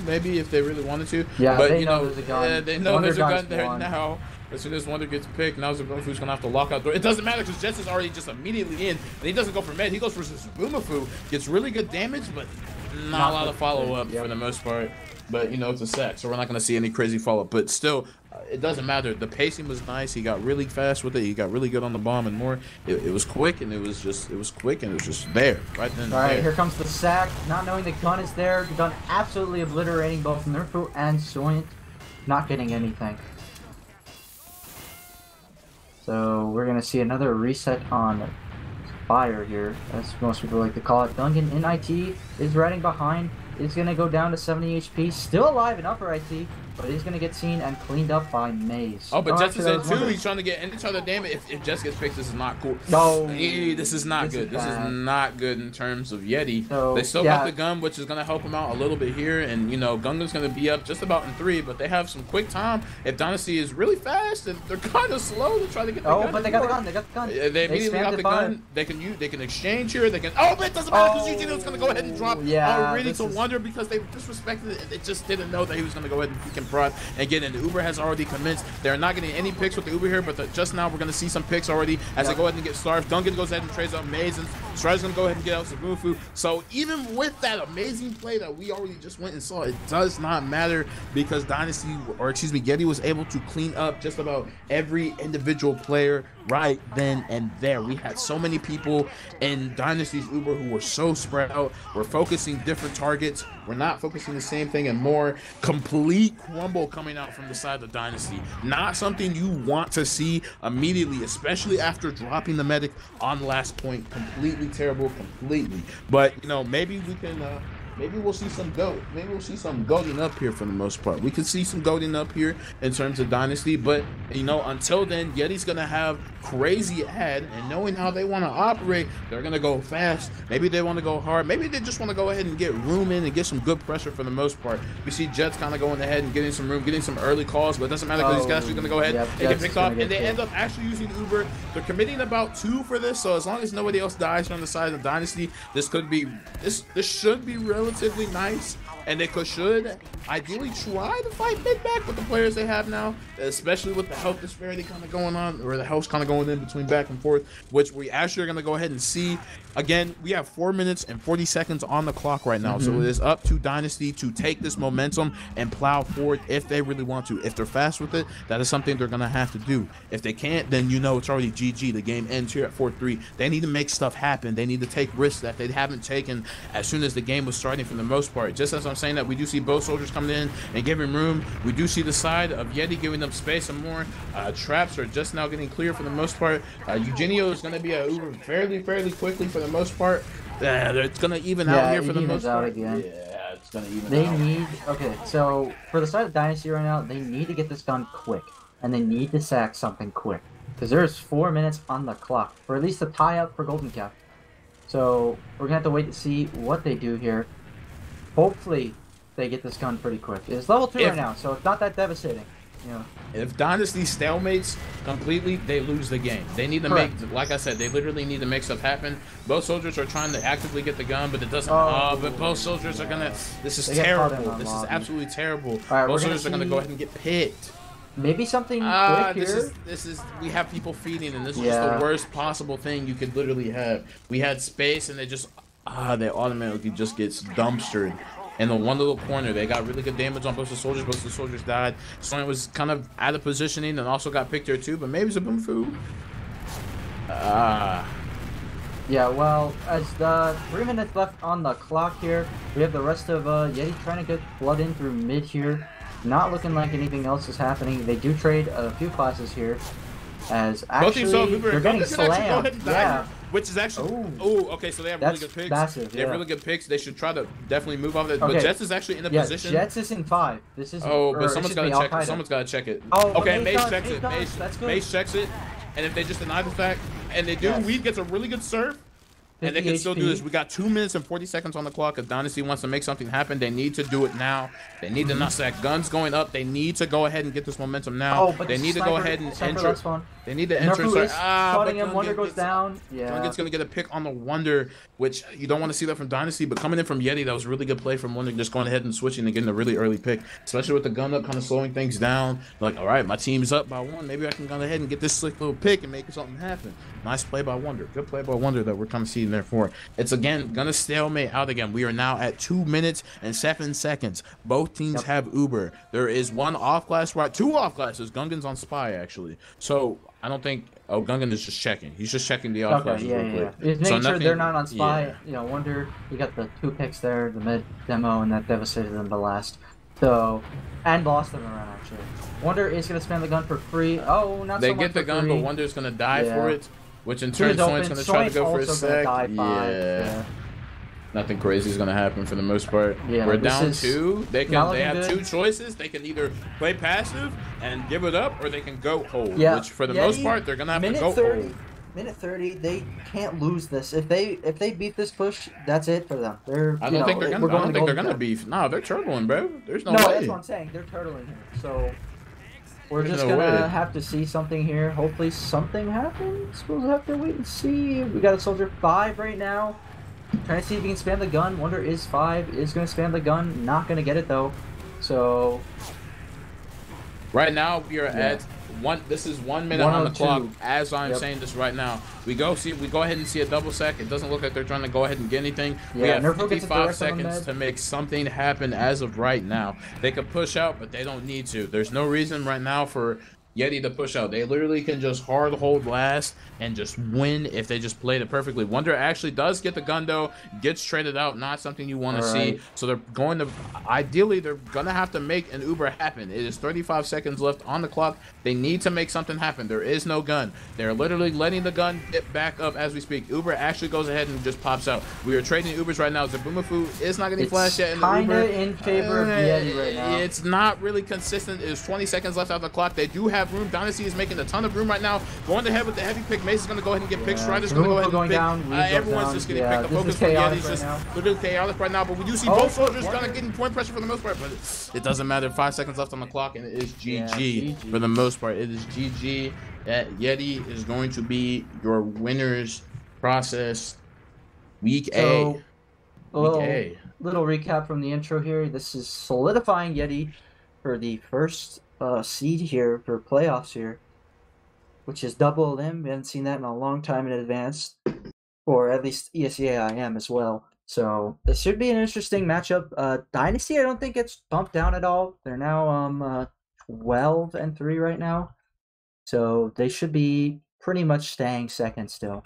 maybe if they really wanted to. Yeah, but they know there's a gun. They know there's a gun there now. As soon as Wonder gets picked, now Zubumafu's gonna have to lock out door. It doesn't matter because Jets is already just immediately in, and he doesn't go for med. He goes for Zubumafu, gets really good damage, but not a lot of follow up for the most part. But it's a sack, so we're not gonna see any crazy follow up. But still, it doesn't matter. The pacing was nice. He got really fast with it. He got really good on the bomb and more. It was quick, and it was just there right then. All right, here comes the sack. Not knowing the gun is there, the gun absolutely obliterating both Nerfu and Soint, not getting anything. So we're gonna see another reset on fire here, as most people like to call it. Gungan in IT is riding behind. Is gonna go down to 70 HP. Still alive in upper IT, but he's gonna get seen and cleaned up by Maze. Oh, but Jets is in too. He's trying to get any other damage. If Jets gets picked, this is not cool. No, this is not good. This is not good in terms of Yeti. So, they still got the gun, which is gonna help him out a little bit here. And Gungan's gonna be up just about in 3, but they have some quick time. If Dynasty is really fast and they're kind of slow to try to get the gun. Oh, but they got the gun. They got the gun. They immediately got the gun. They can exchange here. They can. Oh, but it doesn't matter because Eugenio's gonna go ahead and drop already to Wonder because they disrespected it. They just didn't know that he was gonna go ahead and peek and prod and get in. The Uber has already commenced. They're not getting any picks with the Uber here, but just now we're going to see some picks already as they go ahead and get starved. Gungan goes ahead and trades out Maze, and Strider's going to go ahead and get out Zubumafu. So even with that amazing play that we already just went and saw, it does not matter because Yeti was able to clean up just about every individual player right then and there. We had so many people in Dynasty's Uber who were so spread out. We're focusing different targets. We're not focusing the same thing, and more complete crumble coming out from the side of Dynasty. Not something you want to see immediately, especially after dropping the medic on last point. Completely terrible, completely. But maybe we can maybe we'll see some goat. Maybe we'll see some goating up here for the most part. We could see some goating up here in terms of Dynasty, but until then, Yeti's gonna have crazy ad, and knowing how they want to operate, they're gonna go fast. Maybe they want to go hard. Maybe they just want to go ahead and get room in and get some good pressure for the most part. We see Jets kind of going ahead and getting some room, getting some early calls, but it doesn't matter because these guys are gonna go ahead and get picked off, and they end up actually using Uber. They're committing about 2 for this, so as long as nobody else dies from the side of Dynasty, this should be relatively nice. and they should ideally try to fight mid back with the players they have now, especially with the health disparity kind of going on, or the health's kind of going in between back and forth, which we actually are going to go ahead and see. Again, we have 4 minutes and 40 seconds on the clock right now, so it is up to Dynasty to take this momentum and plow forward if they really want to. If they're fast with it, that is something they're going to have to do. If they can't, then you know it's already GG. The game ends here at 4-3. They need to make stuff happen. They need to take risks that they haven't taken as soon as the game was starting for the most part. Just as I'm saying that, we do see both soldiers coming in and giving room. We do see the side of Yeti giving them space and more. Traps are just now getting clear for the most part. Eugenio is going to be a Uber fairly quickly for the most part. It's going to even out here for the most part. Again. Yeah, it's going to even they out. Need, okay, so for the side of Dynasty right now, they need to get this done quick. And they need to sack something quick. Because there's 4 minutes on the clock, or at least a tie up for Golden Cap. So we're going to have to wait to see what they do here. Hopefully they get this gun pretty quick. It's level 2 right now, so it's not that devastating. You know. If Dynasty stalemates completely, they lose the game. They need to make, like I said, they literally need to make stuff happen. Both soldiers are trying to actively get the gun, but it doesn't. But both soldiers are gonna. This is terrible. This is absolutely terrible. Right, both soldiers are gonna go ahead and get picked. Maybe something quick here. This is. We have people feeding, and this is just the worst possible thing you could literally have. We had space, and they just they automatically just gets dumpstered. In the one little corner, they got really good damage on both the soldiers. Both the soldiers died. Sonya was kind of out of positioning and also got picked here too, but maybe it's a boom food. Yeah, well, as the 3 minutes left on the clock here, we have the rest of Yeti trying to get blood in through mid here. Not looking like anything else is happening. They do trade a few classes here, as actually they're getting slammed. Yeah. Which is actually okay, so they have really good picks. Massive, they have really good picks. They should try to definitely move off that. But Jets is actually in the position. Jets is in 5. This is but someone's gotta check it. Someone's gotta check it. Okay, Mace checks it. Mace checks it. And if they just deny the fact, and they do, Weed gets a really good serve. And they can still do this. We got 2 minutes and 40 seconds on the clock. If Dynasty wants to make something happen, they need to do it now. They need to not sack. Guns going up. They need to go ahead and get this momentum now. They need to go ahead and enter. They need to enter. Cutting him. Wonder goes down. Yeah. Gungan's going to get a pick on the Wonder, which you don't want to see that from Dynasty. But coming in from Yeti, that was a really good play from Wonder, just going ahead and switching and getting a really early pick, especially with the gun up, kind of slowing things down. Like, all right, my team's up by 1. Maybe I can go ahead and get this slick little pick and make something happen. Nice play by Wonder. Good play by Wonder that we're kind of seeing there for. It's again gonna stalemate out again. We are now at 2 minutes and 7 seconds. Both teams have Uber. There is one off class, right? 2 off classes. Gungan's on Spy actually. So I don't think. Oh, Gungan is just checking. He's just checking the off classes real quick. He's making sure they're not on Spy. You know, Wonder. You got the 2 picks there, the mid demo, and that devastated them the last. So, and lost them around actually. Wonder is gonna spam the gun for free. Oh, not so much. They get the gun, but Wonder's gonna die for it. Which in turn, Sonic's going to try to go for a sec. Yeah. Nothing crazy is going to happen for the most part. Yeah, we're down 2. They have 2 choices. They can either play passive and give it up, or they can go hold. Yeah. Which for the most part, they're going to have to go hold. Minute 30, they can't lose this. If they beat this push, that's it for them. I don't think they're gonna beef. No, they're turtling, bro. There's no way. No, that's what I'm saying. They're turtling here. So we're just gonna have to see something here. Hopefully something happens. We'll have to wait and see. We got a soldier 5 right now. Trying to see if he can spam the gun. Wonder is 5. Is gonna spam the gun. Not gonna get it though. So right now we are at 1. This is 1 minute on the clock as I'm saying this right now. We go ahead and see a double sack. It doesn't look like they're trying to go ahead and get anything. We have 55 seconds to make something happen as of right now. They could push out, but they don't need to. There's no reason right now for Yeti to push out. They literally can just hard hold last and just win if they just played it perfectly. Wonder actually does get the gun though, gets traded out, not something you want to see. So they're going to, ideally, they're going to have to make an Uber happen. It is 35 seconds left on the clock. They need to make something happen. There is no gun. They're literally letting the gun get back up as we speak. Uber actually goes ahead and just pops out. We are trading Ubers right now. Zabumafu is not getting flashed yet in the Uber. In favor of Yeti right now. It's not really consistent. There's 20 seconds left on the clock. They do have room. Dynasty is making a ton of room right now. Going ahead with the heavy pick. Mace is going to go ahead and get picked. Strider's going to go ahead and pick. Everyone's just getting picked. The focus from Yeti is just literally chaotic right now. But we do see both soldiers kind of getting point pressure for the most part. But it doesn't matter. 5 seconds left on the clock, and it is GG for the most part. It is GG. Yeti is going to be your winners process week A. Week A. little recap from the intro here. This is solidifying Yeti for the first seed here for playoffs here, which is double them. We haven't seen that in a long time in advance, or at least ESEAIM as well. So this should be an interesting matchup. Dynasty, I don't think it's bumped down at all. They're now 12-3 right now, so they should be pretty much staying second still.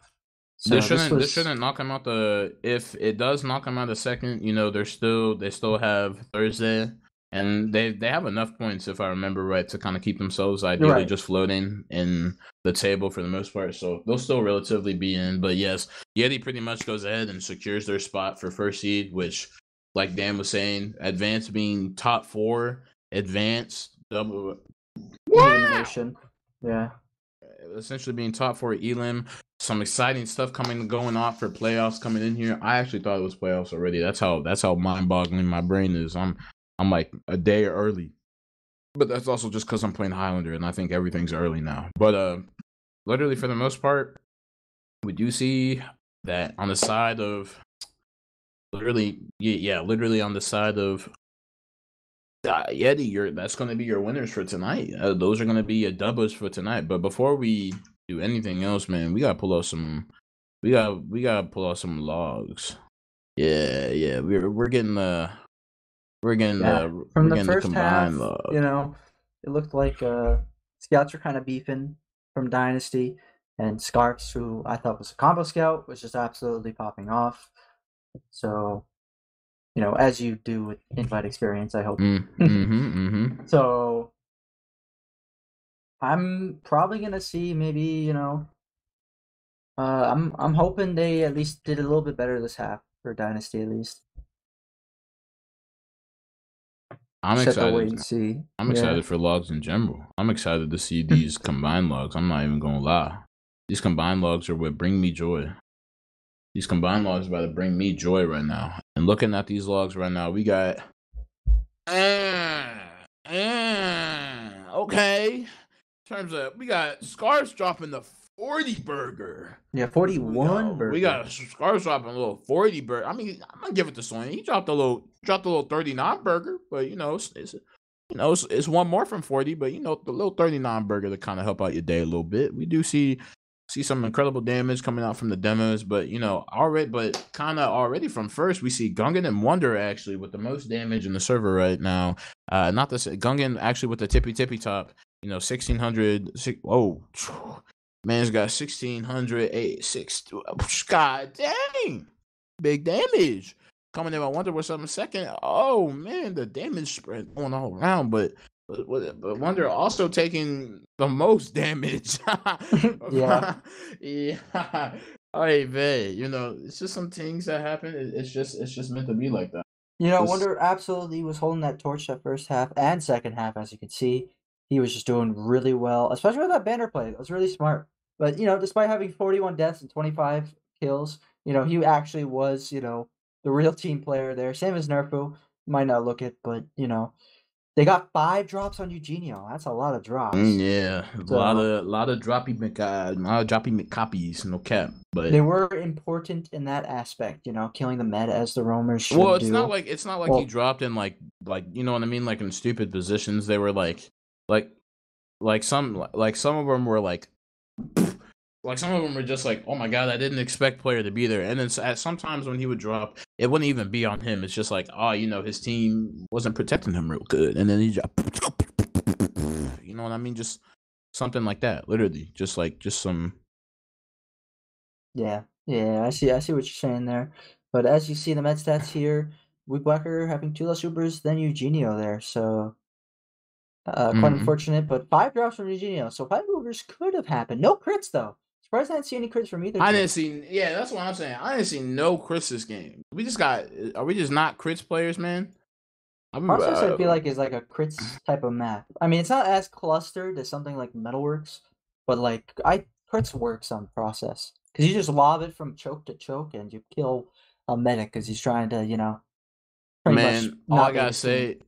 This So this was shouldn't knock them out the. If it does knock them out the second, you know, they still have Thursday, and they have enough points, if I remember right, to kind of keep themselves ideally right. just floating in the table for the most part. So they'll still relatively be in. But yes, Yeti pretty much goes ahead and secures their spot for first seed, which, like Dan was saying, advanced being top 4, advanced double. Elimination. Yeah. Essentially being top 4 elim. Some exciting stuff going on for playoffs coming in here. I actually thought it was playoffs already. That's how mind-boggling my brain is. I'm like a day early, but that's also just because I'm playing Highlander and I think everything's early now. But literally for the most part, we do see that on the side of literally on the side of Yeti, that's going to be your winners for tonight. Those are going to be your doubles for tonight. But before we do anything else, man, we gotta pull out some. We gotta pull out some logs. Yeah. We're getting the. From the We're getting the first half, combined log. you know, it looked like scouts were kind of beefing from Dynasty, and Scarps, who I thought was a combo scout, was just absolutely popping off. So, as you do with invite experience, I hope. So, I'm probably gonna see maybe I'm hoping they at least did a little bit better this half for Dynasty at least. I'm Just have to wait excited. and see. I'm excited for logs in general. I'm excited to see these combined logs. I'm not even gonna lie. These combined logs are what bring me joy. These combined logs are about to bring me joy right now. And looking at these logs right now, we got okay. In terms of we got Scars dropping the 40 burger. Yeah, 41 burger. We got Scars dropping a little 40 burger. I mean, I'm gonna give it to Sony. He dropped a little 39 burger, but it's one more from 40, but the little 39 burger to kind of help out your day a little bit. We do see some incredible damage coming out from the demos, but already from first, we see Gungan and Wonder actually with the most damage in the server right now. Not this Gungan actually with the tippy top, 1600. Whoa, man's got 1686. God dang, big damage coming in. I wonder what's up in second. Oh man, the damage spread going all around, but Wonder also taking the most damage. Yeah. Yeah. Hey, man, it's just some things that happen. It's just meant to be like that. Wonder absolutely was holding that torch that first half and second half, as you can see. He was just doing really well, especially with that banner play. It was really smart. But, despite having 41 deaths and 25 kills, he actually was, the real team player there. Same as Nerfu. Might not look it, but, they got 5 drops on Eugenio. That's a lot of drops. Yeah, a lot of droppy McCopies, no cap. But they were important in that aspect, killing the meta as the roamers should well, do. It's not like he dropped in like you know what I mean, like in stupid positions. They were like some of them were like some of them were just like, oh my god, I didn't expect player to be there. And then sometimes when he would drop, it wouldn't even be on him. It's just like, his team wasn't protecting him real good, and then he dropped. You know what I mean? Just something like that, literally, just some. Yeah, I see what you're saying there. But as you see the med stats here, Weakblacker having 2 less supers than Eugenio there, so quite unfortunate. But 5 drops from Eugenio, so 5 movers could have happened. No crits though. Surprised I didn't see any crits from either. I didn't see. Yeah, that's what I'm saying. I didn't see no crits this game. Are we just not crits players, man? Process, I feel like, is like a crits type of map. I mean, it's not as clustered as something like Metalworks, but like crits works on Process because you just lob it from choke to choke and you kill a medic because he's trying to, man. All I gotta say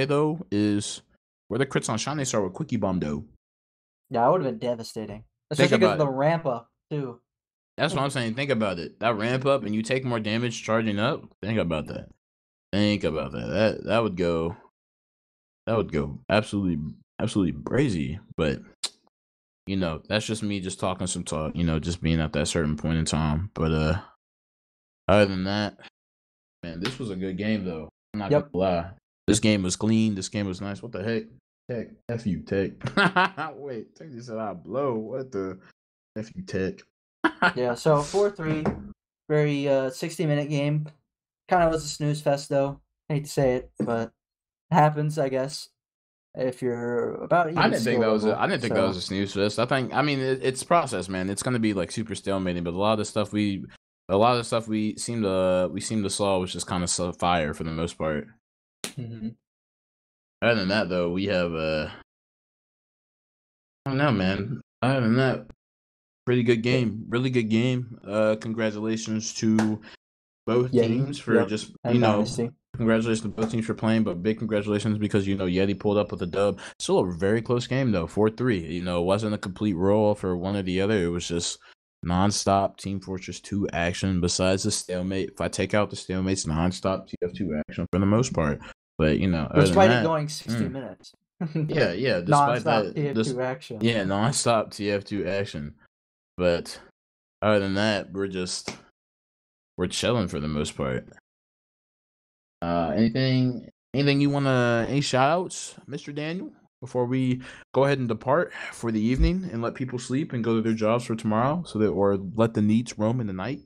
though is where the crits on Shiny Star with Quickie Bomb though. Yeah, that would have been devastating, especially because of the ramp up too. That's what I'm saying. Think about it. That ramp up and you take more damage charging up. Think about that. think about that. That would go. That would go absolutely crazy. But that's just me just talking some talk. Just being at that certain point in time. But other than that, man, this was a good game though. I'm not gonna Yep. lie. This game was clean. This game was nice. What the heck? Tech. F you, Tech. Wait, Tech just said I blow. What the F you, Tech? Yeah, so 4-3, very 60-minute game. Kind of was a snooze fest though. Hate to say it, but it happens, I guess. If you're about I even didn't think skill that was level. I didn't think that was a snooze fest. I mean, it's process, man. It's gonna be like super stalemating, but a lot of the stuff we seem to saw was just kind of fire for the most part. Mm-hmm. Other than that, though, we have I don't know, man. Other than that, pretty good game, really good game. Congratulations to both Yeti, teams for yep, just and Dynasty. congratulations to both teams for playing, but big congratulations because Yeti pulled up with a dub. Still a very close game though, 4-3. It wasn't a complete roll for one or the other. It was just nonstop Team Fortress 2 action. Besides the stalemate, if I take out the stalemates, nonstop TF2 action for the most part. But other than Despite it that, going 60 minutes. yeah. Despite Non-stop that, TF2 action. yeah, nonstop TF2 action. But other than that, we're chilling for the most part. Anything you any shout outs, Mr. Daniel, before we go ahead and depart for the evening and let people sleep and go to their jobs for tomorrow, or let the neats roam in the night?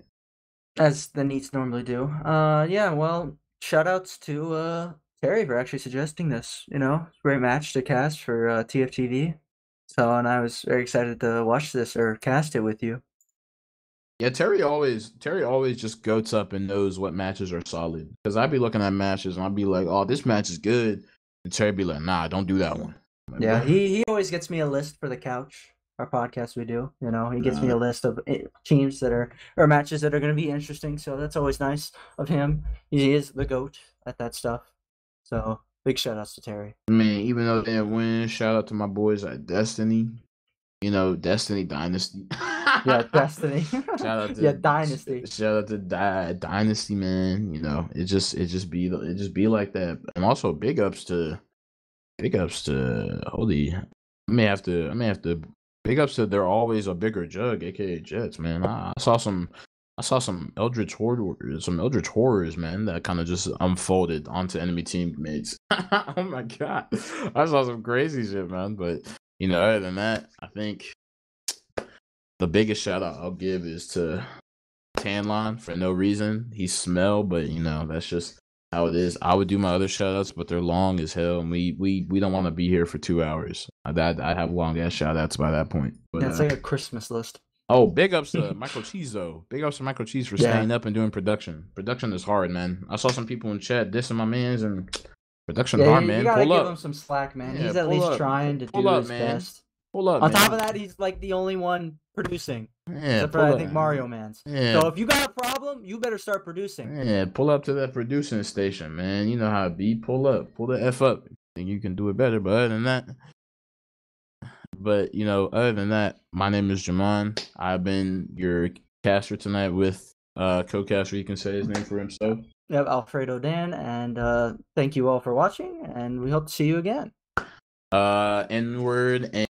As the Neats normally do. Yeah, well, shout outs to Terry for actually suggesting this. Great match to cast for TFTV. So, and I was very excited to watch this or cast it with you. Yeah, Terry always just goats up and knows what matches are solid. Because I'd be looking at matches and I'd be like, "Oh, this match is good," and Terry be like, "Nah, don't do that one." I'm like, Yeah, bro, he always gets me a list for the couch, our podcast we do. He gets me nah. a list of teams that are or matches that are going to be interesting. So that's always nice of him. He is the goat at that stuff. So big shout outs to Terry. I mean, even though they didn't win, shout out to my boys at Destiny. Destiny Dynasty. Yeah, Destiny. shout out Yeah, to Dynasty. shout out to Dynasty, man. It just be like that. And also big ups to holy. I may have to big ups to they're always a bigger jug, aka Jets, man. I saw some Eldritch horrors, man, that kind of just unfolded onto enemy teammates. Oh my god, I saw some crazy shit, man. But other than that, I think the biggest shout out I'll give is to Tanline for no reason. He smell, but that's just how it is. I would do my other shout outs, but they're long as hell, and we don't want to be here for 2 hours. I have long ass shout outs by that point. But, Yeah, it's like a Christmas list. Oh, big ups to Micro Cheese though. Big ups to Micro Cheese for staying up and doing production. Production is hard, man. I saw some people in chat dissing my mans, and production hard, man. You gotta Pull give up. him some slack, man. Yeah, He's at pull least up. trying to Pull do up, his man. best. Pull up, On man. top of that, he's like the only one producing. Yeah, except for pull I up. think Mario Man's. Yeah. So if you got a problem, you better start producing. Yeah, pull up to that producing station, man. You know how it be. Pull up. Pull the F up. Think you can do it better, but other than that, my name is Jamon. I've been your caster tonight with co-caster. You can say his name for himself. We have alfredodan, and thank you all for watching, and we hope to see you again. N-word and